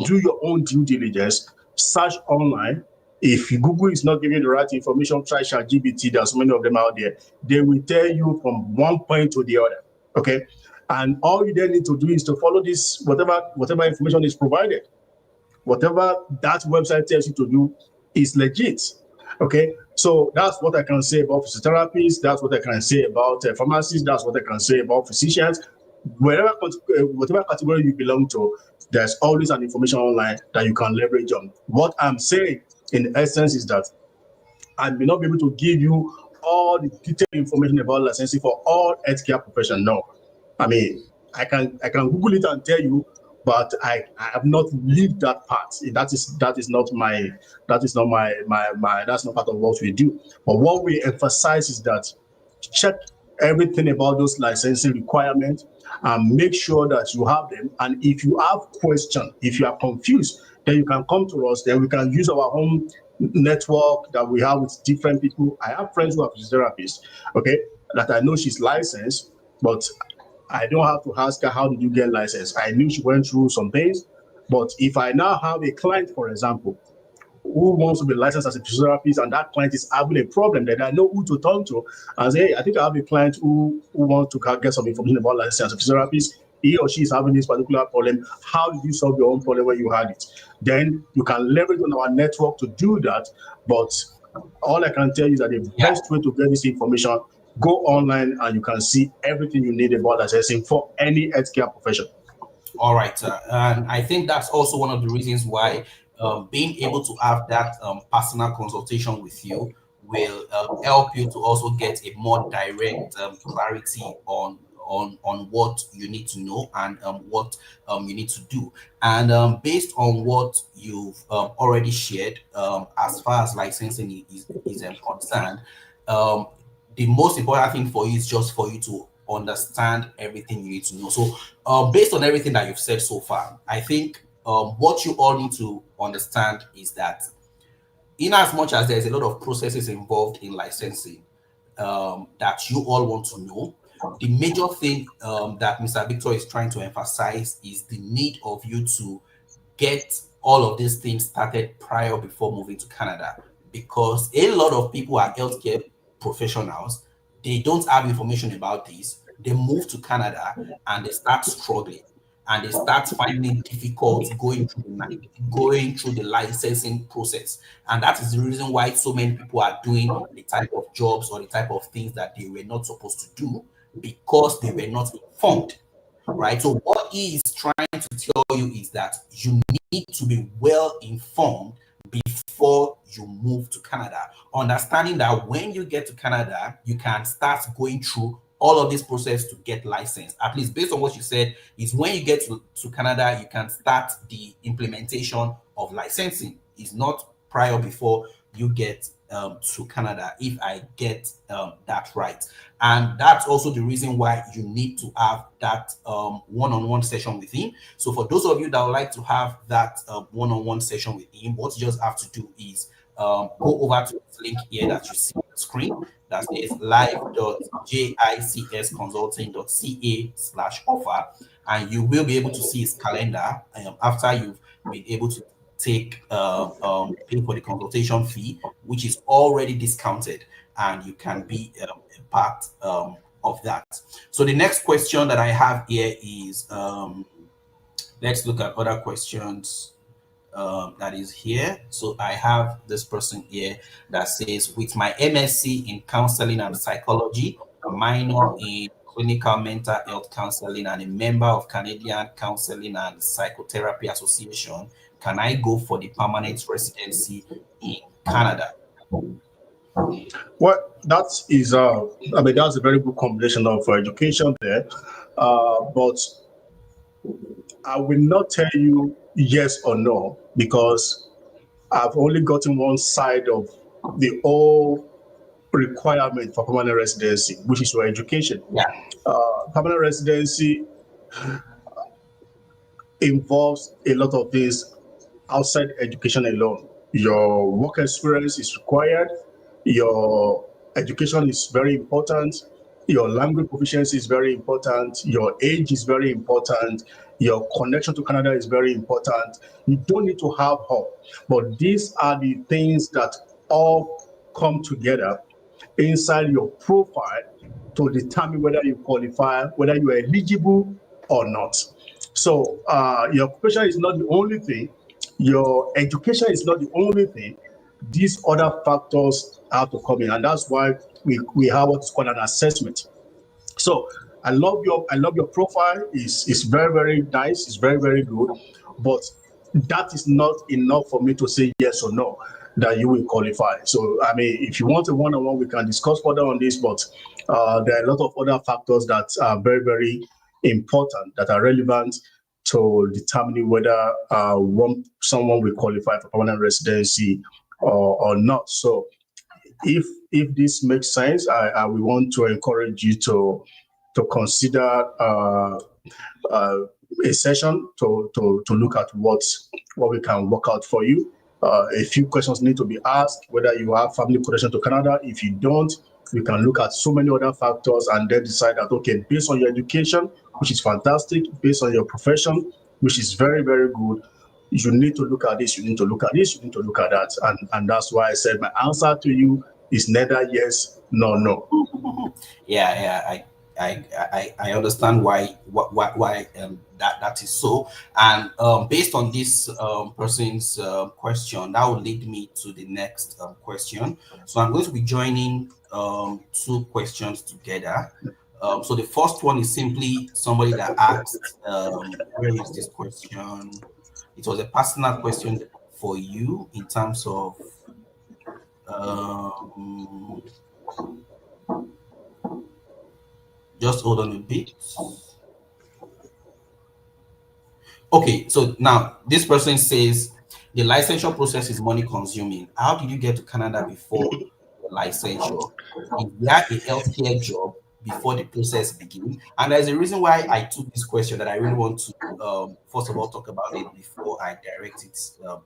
do your own due diligence, search online, If Google is not giving you the right information, try ChatGPT. There's so many of them out there. They will tell you from one point to the other. Okay, and all you then need to do is to follow this whatever information is provided. Whatever that website tells you to do is legit. Okay, so that's what I can say about physiotherapists. That's what I can say about pharmacists. That's what I can say about physicians. Whatever category you belong to, there's always an information online that you can leverage on. What I'm saying, in essence, is that I may not be able to give you all the detailed information about licensing for all healthcare profession. No, I mean I can Google it and tell you, but I have not lived that part. That is not my that's not part of what we do. But what we emphasize is that check everything about those licensing requirements and make sure that you have them. And if you have questions, if you are confused, then you can come to us. Then we can use our own network that we have with different people. I have friends who are physiotherapists, okay, that I know she's licensed, but I don't have to ask her, how did you get licensed? I knew she went through some things. But if I now have a client, for example, who wants to be licensed as a physiotherapist, and that client is having a problem, then I know who to turn to and say, hey, I think I have a client who wants to get some information about licensing as a physiotherapist. He or she is having this particular problem. How did you solve your own problem when you had it? Then you can leverage on our network to do that. But all I can tell you is that the best way to get this information, go online and you can see everything you need about licensing for any healthcare profession. All right, and I think that's also one of the reasons why being able to have that personal consultation with you will help you to also get a more direct clarity on what you need to know and what you need to do. And based on what you've already shared, as far as licensing is concerned, um, the most important thing for you is just for you to understand everything you need to know. So, based on everything that you've said so far, I think what you all need to understand is that, in as much as there's a lot of processes involved in licensing that you all want to know, the major thing that Mr. Victor is trying to emphasize is the need of you to get all of these things started prior before moving to Canada, because a lot of people are healthcare professionals. They don't have information about this. They move to Canada and they start struggling and they start finding it difficult going through the licensing process. And that is the reason why so many people are doing the type of jobs or the type of things that they were not supposed to do because they were not informed, right? So what he is trying to tell you is that you need to be well informed before you move to Canada, understanding that when you get to Canada, you can start going through all of this process to get licensed. At least based on what you said, is when you get to Canada, you can start the implementation of licensing. It's not prior before you get to Canada, if I get that right. And that's also the reason why you need to have that one-on-one session with him. So for those of you that would like to have that one-on-one session with him, what you just have to do is go over to this link here that you see on the screen. That is live.jicsconsulting.ca/offer, and you will be able to see his calendar after you've been able to take pay for the consultation fee, which is already discounted, and you can be a part of that. So the next question that I have here is let's look at other questions that is here. So I have this person here that says, with my MSc in counseling and psychology, a minor in clinical mental health counseling, and a member of Canadian Counseling and Psychotherapy Association, can I go for the permanent residency in Canada? Well, that is, I mean, that's a very good combination of education there. But I will not tell you yes or no, because I've only gotten one side of the whole requirement for permanent residency, which is your education. Yeah. Permanent residency involves a lot of things outside education alone. Your work experience is required. Your education is very important. Your language proficiency is very important. Your age is very important. Your connection to Canada is very important. You don't need to have all, but these are the things that all come together inside your profile to determine whether you qualify, whether you are eligible or not. So your occupation is not the only thing. Your education is not the only thing. These other factors have to come in, and that's why we have what's called an assessment. So I love your profile. Is very very nice. It's very very good, but that is not enough for me to say yes or no that you will qualify. So I mean, if you want a one-on-one, we can discuss further on this. But there are a lot of other factors that are very very important that are relevant to determining whether someone will qualify for permanent residency or not. So if this makes sense, I will want to encourage you to consider uh, a session to look at what we can work out for you. A few questions need to be asked, whether you have family connection to Canada. If you don't, we can look at so many other factors and then decide that, okay, based on your education, which is fantastic, based on your profession, which is very, very good, you need to look at this, you need to look at this, you need to look at that. And that's why I said my answer to you is neither yes nor no. Yeah, I understand why that is so. And based on this person's question, that will lead me to the next question. So I'm going to be joining two questions together. So the first one is simply somebody that asked, where is this question? It was a personal question for you in terms of um, just hold on a bit. Okay, so now this person says the licensure process is money consuming. How did you get to Canada before the licensure? Is there a healthcare job before the process begin? And there's a reason why I took this question that I really want to first of all talk about it before I direct it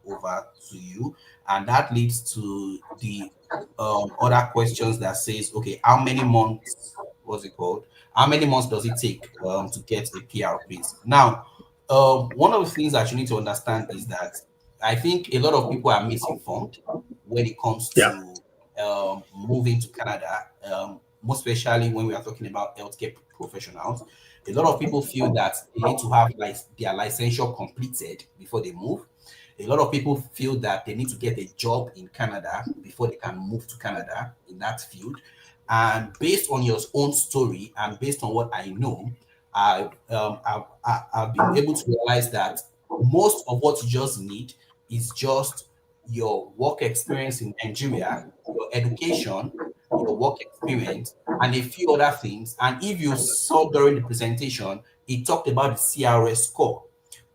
over to you, and that leads to the other questions that says, okay, how many months? What's it called? How many months does it take to get a PR please? Now, one of the things that you need to understand is that I think a lot of people are misinformed when it comes Yeah, to moving to Canada, most especially when we are talking about healthcare professionals. A lot of people feel that they need to have like their licensure completed before they move. A lot of people feel that they need to get a job in Canada before they can move to Canada in that field. And based on your own story and based on what I know, I've been able to realize that most of what you just need is just your work experience in Nigeria, your education, your work experience, and a few other things. And if you saw during the presentation, it talked about the CRS score,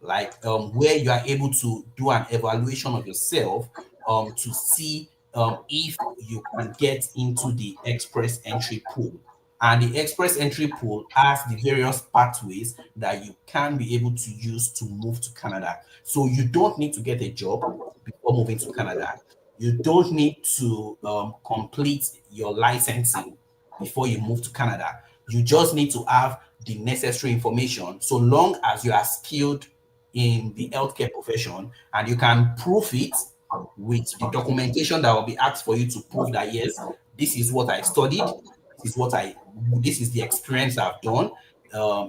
like where you are able to do an evaluation of yourself to see if you can get into the express entry pool. And the express entry pool has the various pathways that you can be able to use to move to Canada. So you don't need to get a job before moving to Canada. You don't need to complete your licensing before you move to Canada. You just need to have the necessary information so long as you are skilled in the healthcare profession and you can prove it with the documentation that will be asked for you to prove that yes, this is what I studied, this is what I this is the experience I've done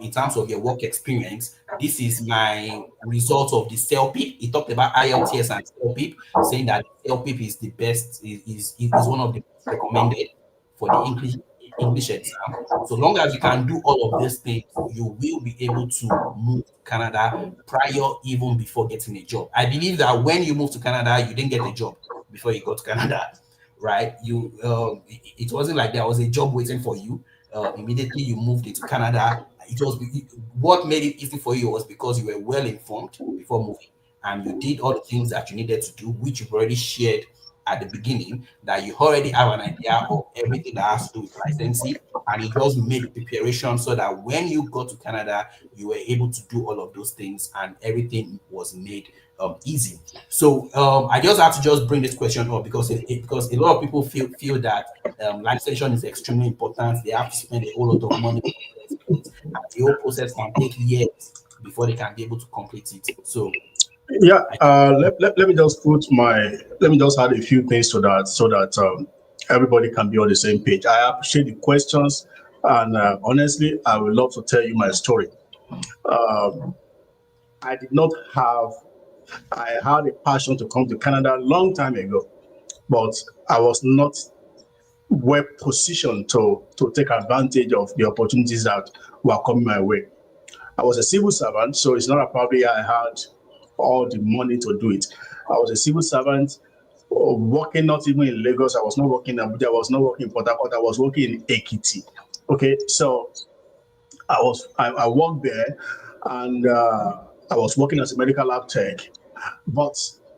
in terms of your work experience. This is my result of the CELPIP. He talked about IELTS and CELPIP, saying that CELPIP is the best, is one of the most recommended for the English exam. So long as you can do all of these things, you will be able to move to Canada prior even before getting a job. I believe that when you move to Canada, you didn't get a job before you got to Canada, right? It wasn't like there was a job waiting for you. Immediately you moved into Canada. What made it easy for you was because you were well informed before moving, and you did all the things that you needed to do, which you've already shared at the beginning, that you already have an idea of everything that has to do with licensing, and you just made the preparation so that when you go to Canada, you were able to do all of those things, and everything was made easy. So I just have to just bring this question up because because a lot of people feel that licensing is extremely important. They have to spend a whole lot of money, and the whole process can take years before they can be able to complete it. So Yeah, I let me just let me just add a few things to that so that everybody can be on the same page. I appreciate the questions, and honestly, I would love to tell you my story. Um, I did not have, I had a passion to come to Canada a long time ago, but I was not well positioned to take advantage of the opportunities that were coming my way. I was a civil servant, so it's not a probably I had all the money to do it. I was a civil servant working not even in Lagos. I was not working in Abuja. I was not working in Port Harcourt. I was working in Ekiti. Okay, so I worked there, and I was working as a medical lab tech. But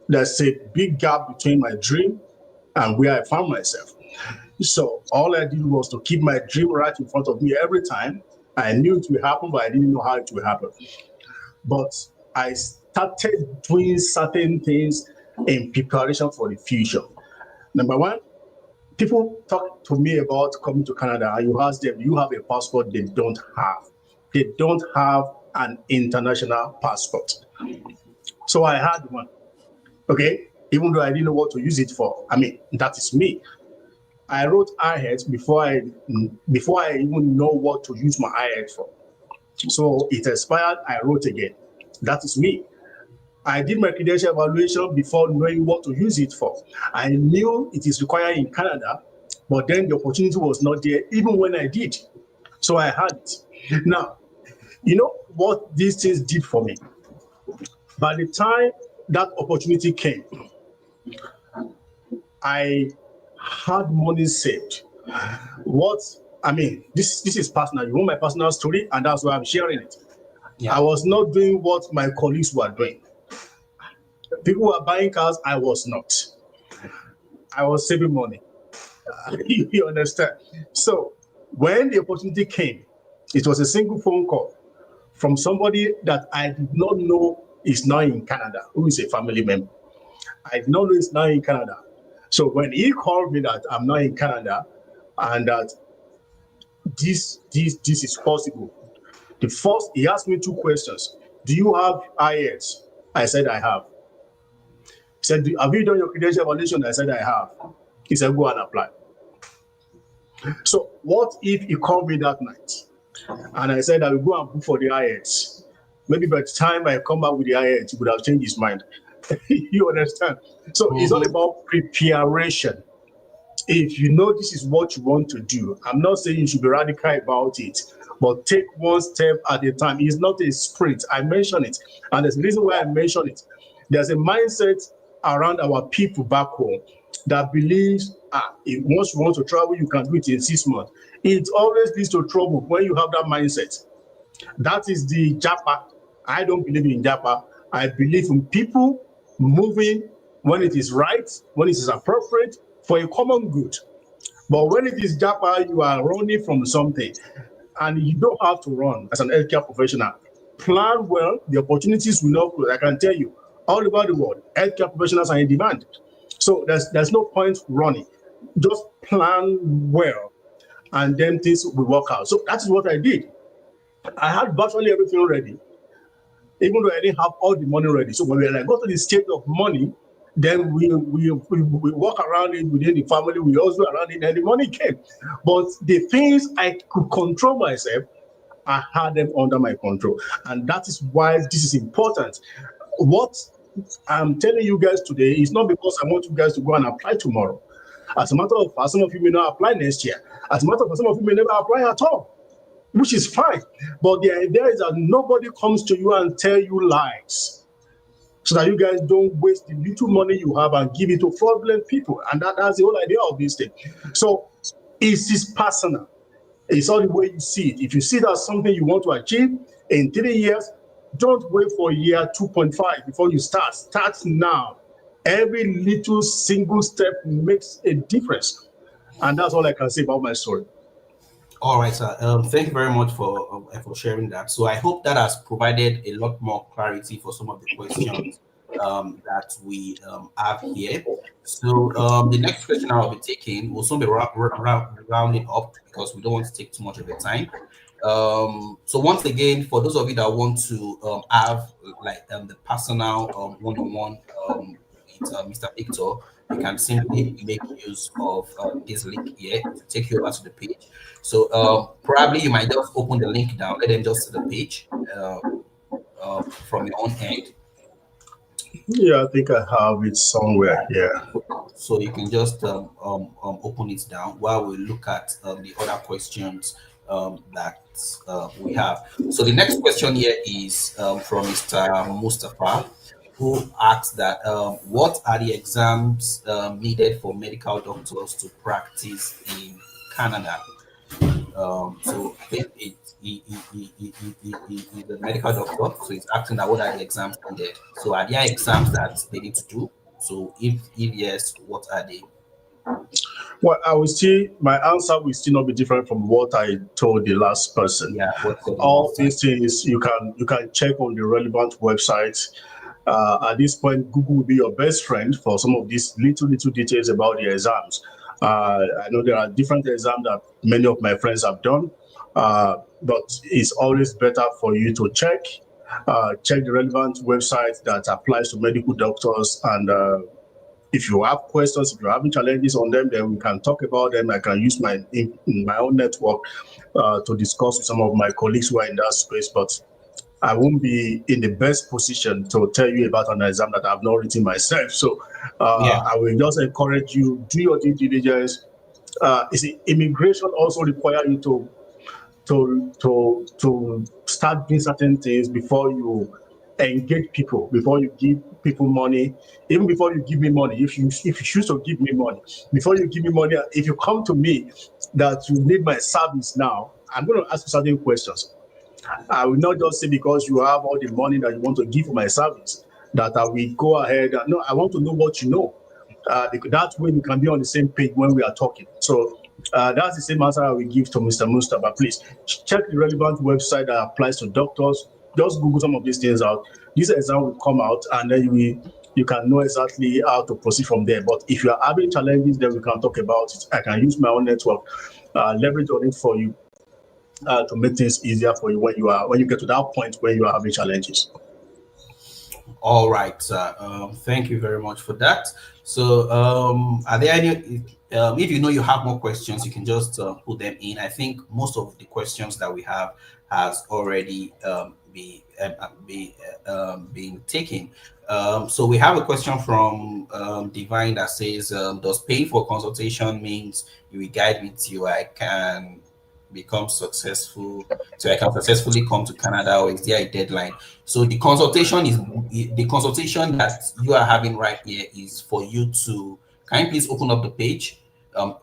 there's a big gap between my dream and where I found myself. So all I did was to keep my dream right in front of me every time. I knew it would happen, but I didn't know how it would happen. But I started doing certain things in preparation for the future. Number one, people talk to me about coming to Canada, and you ask them, do you have a passport? They don't have. They don't have an international passport. So I had one, okay? Even though I didn't know what to use it for. I mean, that is me. I wrote IELTS before I even know what to use my IELTS for. So it expired, I wrote again. That is me. I did my credential evaluation before knowing what to use it for. I knew it is required in Canada, but then the opportunity was not there even when I did. So I had it. Now, you know what these things did for me? By the time that opportunity came, I had money saved. What I mean, this is personal. You want my personal story, and that's why I'm sharing it. I yeah. was not doing what my colleagues were doing. People were buying cars, I was not. I was saving money. You understand? So when the opportunity came, it was a single phone call from somebody that I did not know is now in Canada, who is a family member. I did not know is now in Canada. So when he called me that I'm now in Canada and that this is possible, the first he asked me two questions. Do you have IELTS? I said I have. He said, have you done your credential evaluation? I said I have. He said, go and apply. So what if he called me that night and I said I will go and book for the IELTS? Maybe by the time I come back with the IELTS, he would have changed his mind. You understand? So it's all Mhm. about preparation. If you know this is what you want to do, I'm not saying you should be radical about it, but take one step at a time. It's not a sprint. I mention it, and there's a reason why I mention it. There's a mindset around our people back home that believes if once you want to travel, you can do it in 6 months. It always leads to trouble when you have that mindset. That is the Japa. I don't believe in Japa. I believe in people moving when it is right, when it is appropriate for a common good. But when it is Japa, you are running from something and you don't have to run as an healthcare professional. Plan well, the opportunities will not close. I can tell you, all over the world, healthcare professionals are in demand. So there's no point running. Just plan well and then things will work out. So that is what I did. I had virtually everything ready, even though I didn't have all the money ready. So when I got to the state of money, then we walk around it within the family, we also around it, and the money came. But the things I could control myself, I had them under my control. And that is why this is important. What I'm telling you guys today is not because I want you guys to go and apply tomorrow. As a matter of fact, some of you may not apply next year. As a matter of fact, some of you may never apply at all, which is fine. But the idea is that nobody comes to you and tell you lies so that you guys don't waste the little money you have and give it to fraudulent people. And that's the whole idea of this thing. So it is personal. It's all the way you see it. If you see that something you want to achieve in 3 years, don't wait for year 2.5 before you start. Start now. Every little single step makes a difference. And that's all I can say about my story. All right, sir. Thank you very much for sharing that. So I hope that has provided a lot more clarity for some of the questions that we have here. So the next question I'll be taking will soon be rounding up because we don't want to take too much of your time. So once again, for those of you that want to have like the personal one-on-one with Mr. Victor, you can simply make use of this link here to take you over to the page. So probably you might just open the link down, let them just see the page from your own end. Yeah, I think I have it somewhere here. So you can just open it down while we look at the other questions that we have. So the next question here is from Mr. Mustafa, who asks that what are the exams needed for medical doctors to practice in Canada? So I think he's a medical doctor, so he's asking that what are the exams needed? So are there exams that they need to do? So if yes, what are they? Well, I will still, my answer will still not be different from what I told the last person. Yeah, what said the All last time? these things you can check on the relevant websites. At this point, Google will be your best friend for some of these little details about the exams. I know there are different exams that many of my friends have done, but it's always better for you to check the relevant website that applies to medical doctors. And if you have questions, if you're having challenges on them, then we can talk about them. I can use my own network to discuss with some of my colleagues who are in that space. But I won't be in the best position to tell you about an exam that I've not written myself. So Yeah, I will just encourage you, do your due diligence. You see, immigration also require you to start doing certain things before you engage people, before you give people money, even before you give me money. If you choose to give me money, before you give me money, if you come to me that you need my service now, I'm going to ask you certain questions. I will not just say because you have all the money that you want to give for my service that I will go ahead. No, I want to know what you know. Because that way we can be on the same page when we are talking. So that's the same answer I will give to Mr. Mustafa. Please check the relevant website that applies to doctors. Just Google some of these things out. This exam will come out, and then you can know exactly how to proceed from there. But if you are having challenges, then we can talk about it. I can use my own network, leverage on it for you to make things easier for you when you get to that point where you are having challenges. all right, sir. Thank you very much for that. So, are there any? If you know you have more questions, you can just put them in. I think most of the questions that we have has already been taken. So we have a question from Divine that says, "Does paying for consultation means you will guide me till I can become successful, so I can successfully come to Canada, or is there a deadline?" So the consultation that you are having right here is for you to. Can you please open up the page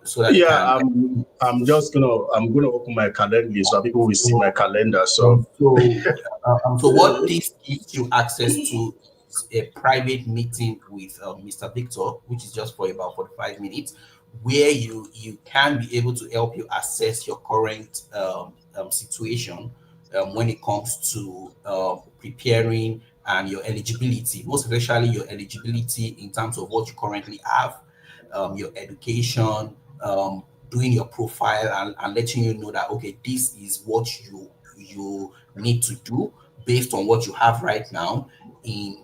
so that you Yeah, can. I'm gonna open my calendar so people will see my So, calendar. um, So so, so what this gives you access to is a private meeting with Mr. Victor, which is just for about 45 minutes, where you can be able to help you assess your current situation when it comes to preparing and your eligibility, most especially your eligibility in terms of what you currently have, your education, doing your profile and letting you know that okay, this is what you need to do based on what you have right now in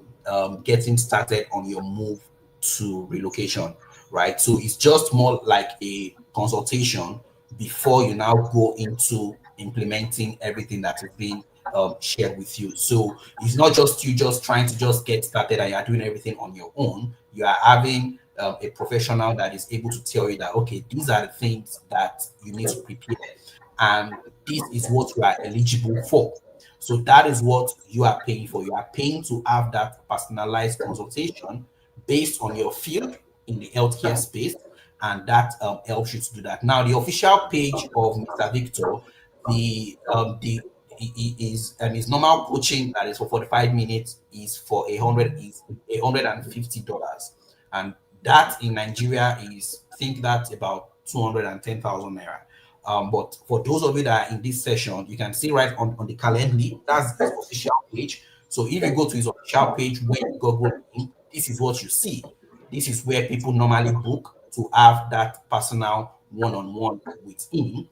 getting started on your move to relocation, right? So it's just more like a consultation before you now go into implementing everything that is being shared with you. So it's not just you just trying to just get started and you're doing everything on your own. You are having a professional that is able to tell you that okay, these are the things that you need to prepare, and this is what you are eligible for. So that is what you are paying for. You are paying to have that personalized consultation based on your field in the healthcare space, and that helps you to do that. Now, the official page of Mr. Victor, the is his normal coaching that is for 45 minutes is for $150. and that in Nigeria is, think that's about 210,000 naira. But for those of you that are in this session, you can see right on the Calendly, that's his official page. So if you go to his official page when you Google him, this is what you see. This is where people normally book to have that personal one-on-one with him,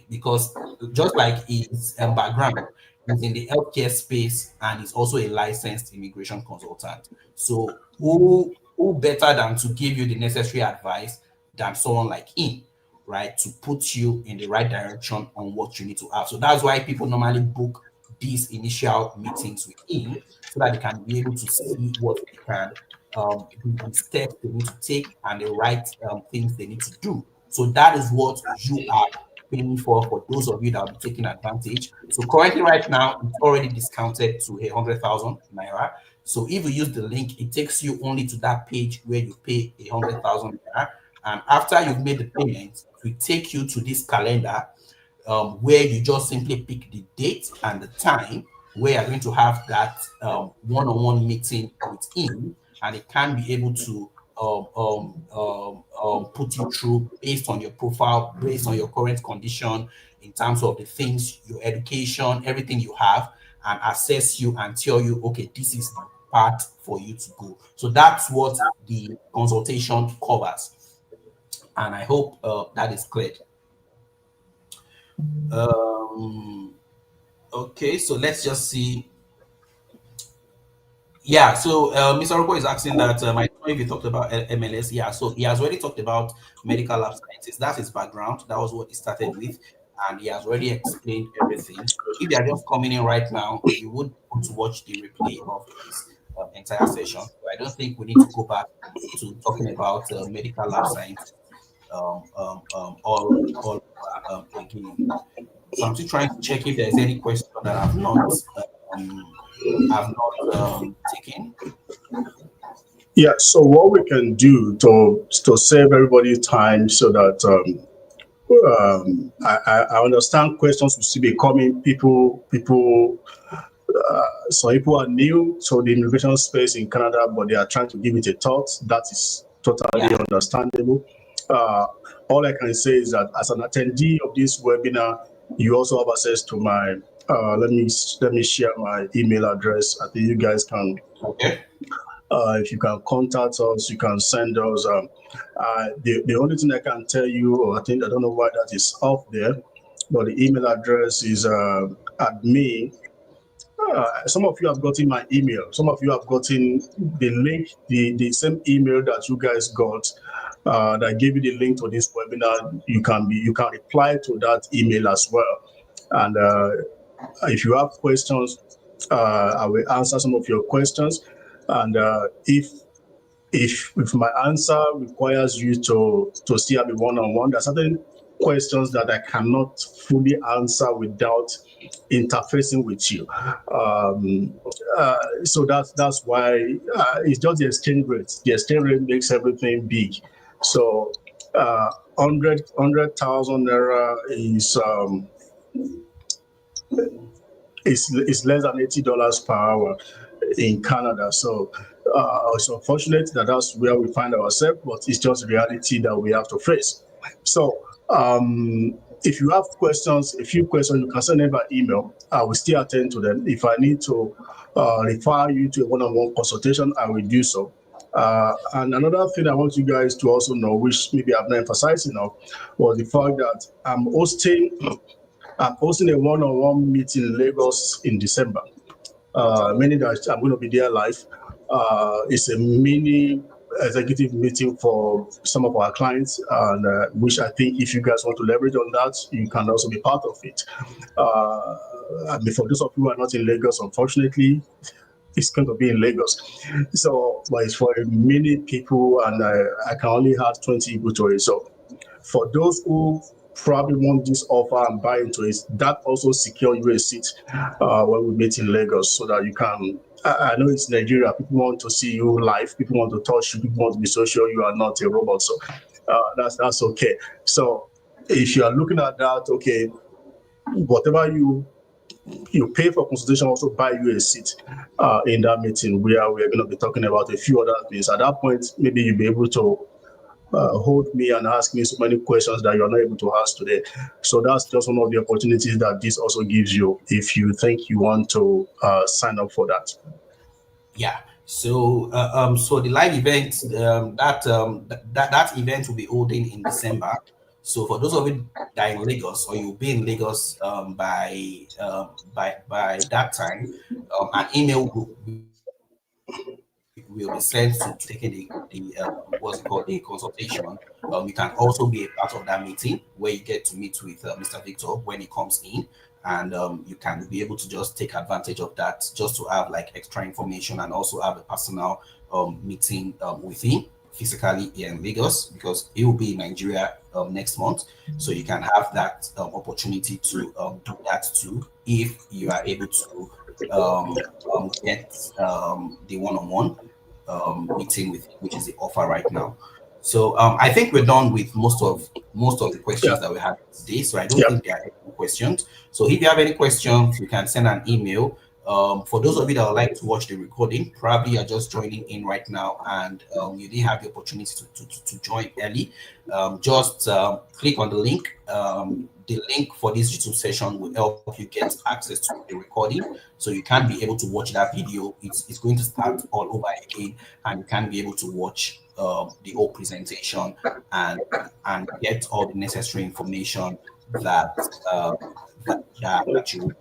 because just like his background, he's in the healthcare space and he's also a licensed immigration consultant. So who better than to give you the necessary advice than someone like him, right? To put you in the right direction on what you need to have. So that's why people normally book these initial meetings with him so that they can be able to see what they can, the steps they need to take and the right things they need to do. So that is what you are paying for those of you that will be taking advantage. So currently, right now, it's already discounted to 100,000 naira. So if you use the link, it takes you only to that page where you pay 100,000 naira. And after you've made the payment, it will take you to this calendar, where you just simply pick the date and the time where you're going to have that one-on-one meeting with him, and it can be able to put you through based on your profile, based on your current condition, in terms of the things, your education, everything you have, and assess you and tell you, okay, this is the path for you to go. So that's what the consultation covers, and I hope that is clear. Um, okay, so let's just see. Yeah, so Mr. Rocco is asking that I don't know if you talked about MLS. Yeah, so he has already talked about medical lab scientists. That's his background. That was what he started with, and he has already explained everything. So if you are just coming in right now, you would want to watch the replay of this entire session. So I don't think we need to go back to talking about medical lab science all again. So I'm still trying to check if there's any question that um, I've not taken. Yeah. So what we can do to save everybody time so that I understand questions will still be coming. Some people are new to the immigration space in Canada, but they are trying to give it a thought. That is totally Yeah. understandable. Uh, all I can say is that as an attendee of this webinar, you also have access to my. Let me share my email address. I think you guys can. Okay. If you can contact us, you can send us. The only thing I can tell you, or I don't know why that is off there, but the email address is admin. Some of you have gotten my email. Some of you have gotten the link, the same email that you guys got. That gave you the link to this webinar. You can reply to that email as well. And if you have questions, I will answer some of your questions. And if my answer requires you to see me one-on-one, there are certain questions that I cannot fully answer without interfacing with you. So that's why it's just the exchange rate. The exchange rate makes everything big. So 100,000 naira is less than $80 per hour in Canada. So it's unfortunate that that's where we find ourselves, but it's just reality that we have to face. So if you have questions, a few questions, you can send them by email. I will still attend to them. If I need to refer you to a one-on-one consultation, I will do so. And another thing I want you guys to also know, which maybe I've not emphasized enough, was the fact that I'm hosting a one-on-one meeting in Lagos in December, meaning that I'm going to be there live. It's a mini executive meeting for some of our clients, and which I think if you guys want to leverage on that, you can also be part of it. For those of you who are not in Lagos, unfortunately, it's going to be in Lagos. So, but it's for many people, and I can only have 20 people to it. So, for those who probably want this offer and buy into it, that also secure you a seat when we meet in Lagos, so that you can. I know it's Nigeria. People want to see you live. People want to touch you. People want to be social. You are not a robot, so that's okay. So if you are looking at that, okay, whatever you you pay for consultation, also buy you a seat in that meeting where we're going to be talking about a few other things. At that point, maybe you'll be able to hold me and ask me so many questions that you're not able to ask today. So that's just one of the opportunities that this also gives you if you think you want to sign up for that. Yeah. So the live event that event will be holding in December. So for those of you that are in Lagos, or you'll be in Lagos by that time, an email will be sent to taking the what's it called, the consultation. You can also be a part of that meeting where you get to meet with Mr. Victor when he comes in, and you can be able to just take advantage of that, just to have like extra information and also have a personal meeting with him physically here in Lagos, because he will be in Nigeria next month. So you can have that opportunity to do that too, if you are able to get the one-on-one meeting with, which is the offer right now. So I think we're done with most of the Yeah. questions that we have today. So I don't Yeah. think there are any more questions. So if you have any questions, you can send an email. For those of you that would like to watch the recording, probably you're just joining in right now and you didn't have the opportunity to join early. Just click on the link. The link for this YouTube session will help you get access to the recording, so you can be able to watch that video. It's going to start all over again, and you can be able to watch the whole presentation and get all the necessary information that that you need.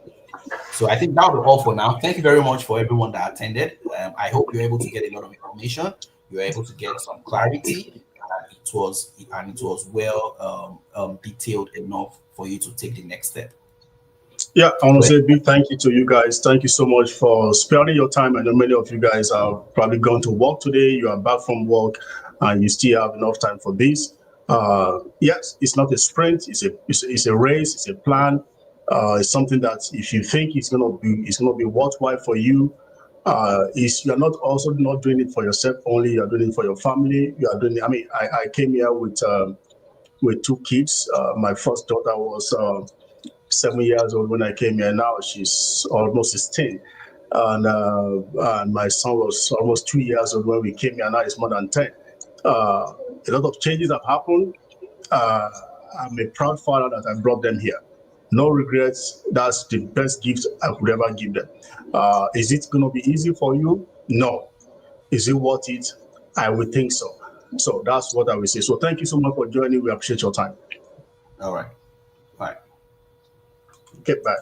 So I think that will be all for now. Thank you very much for everyone that attended. I hope you're able to get a lot of information. You're able to get some clarity, and it was well detailed enough for you to take the next step. Yeah, I want to So, say a big thank you to you guys. Thank you so much for sparing your time. I know many of you guys are probably going to work today. You are back from work, and you still have enough time for this. Yes, it's not a sprint. It's a race. It's a plan. It's something that if you think it's gonna be worthwhile for you, is you're not also not doing it for yourself only. You're doing it for your family. You are doing it. I mean, I came here with two kids. My first daughter was 7 years old when I came here. Now she's almost 16. And my son was almost 2 years old when we came here. Now it's more than 10. A lot of changes have happened. Uh, I'm a proud father that I brought them here. No regrets. That's the best gift I could ever give them. Is it going to be easy for you? No. Is it worth it? I would think so. So that's what I will say. So thank you so much for joining. We appreciate your time. all right, all right. Okay, bye.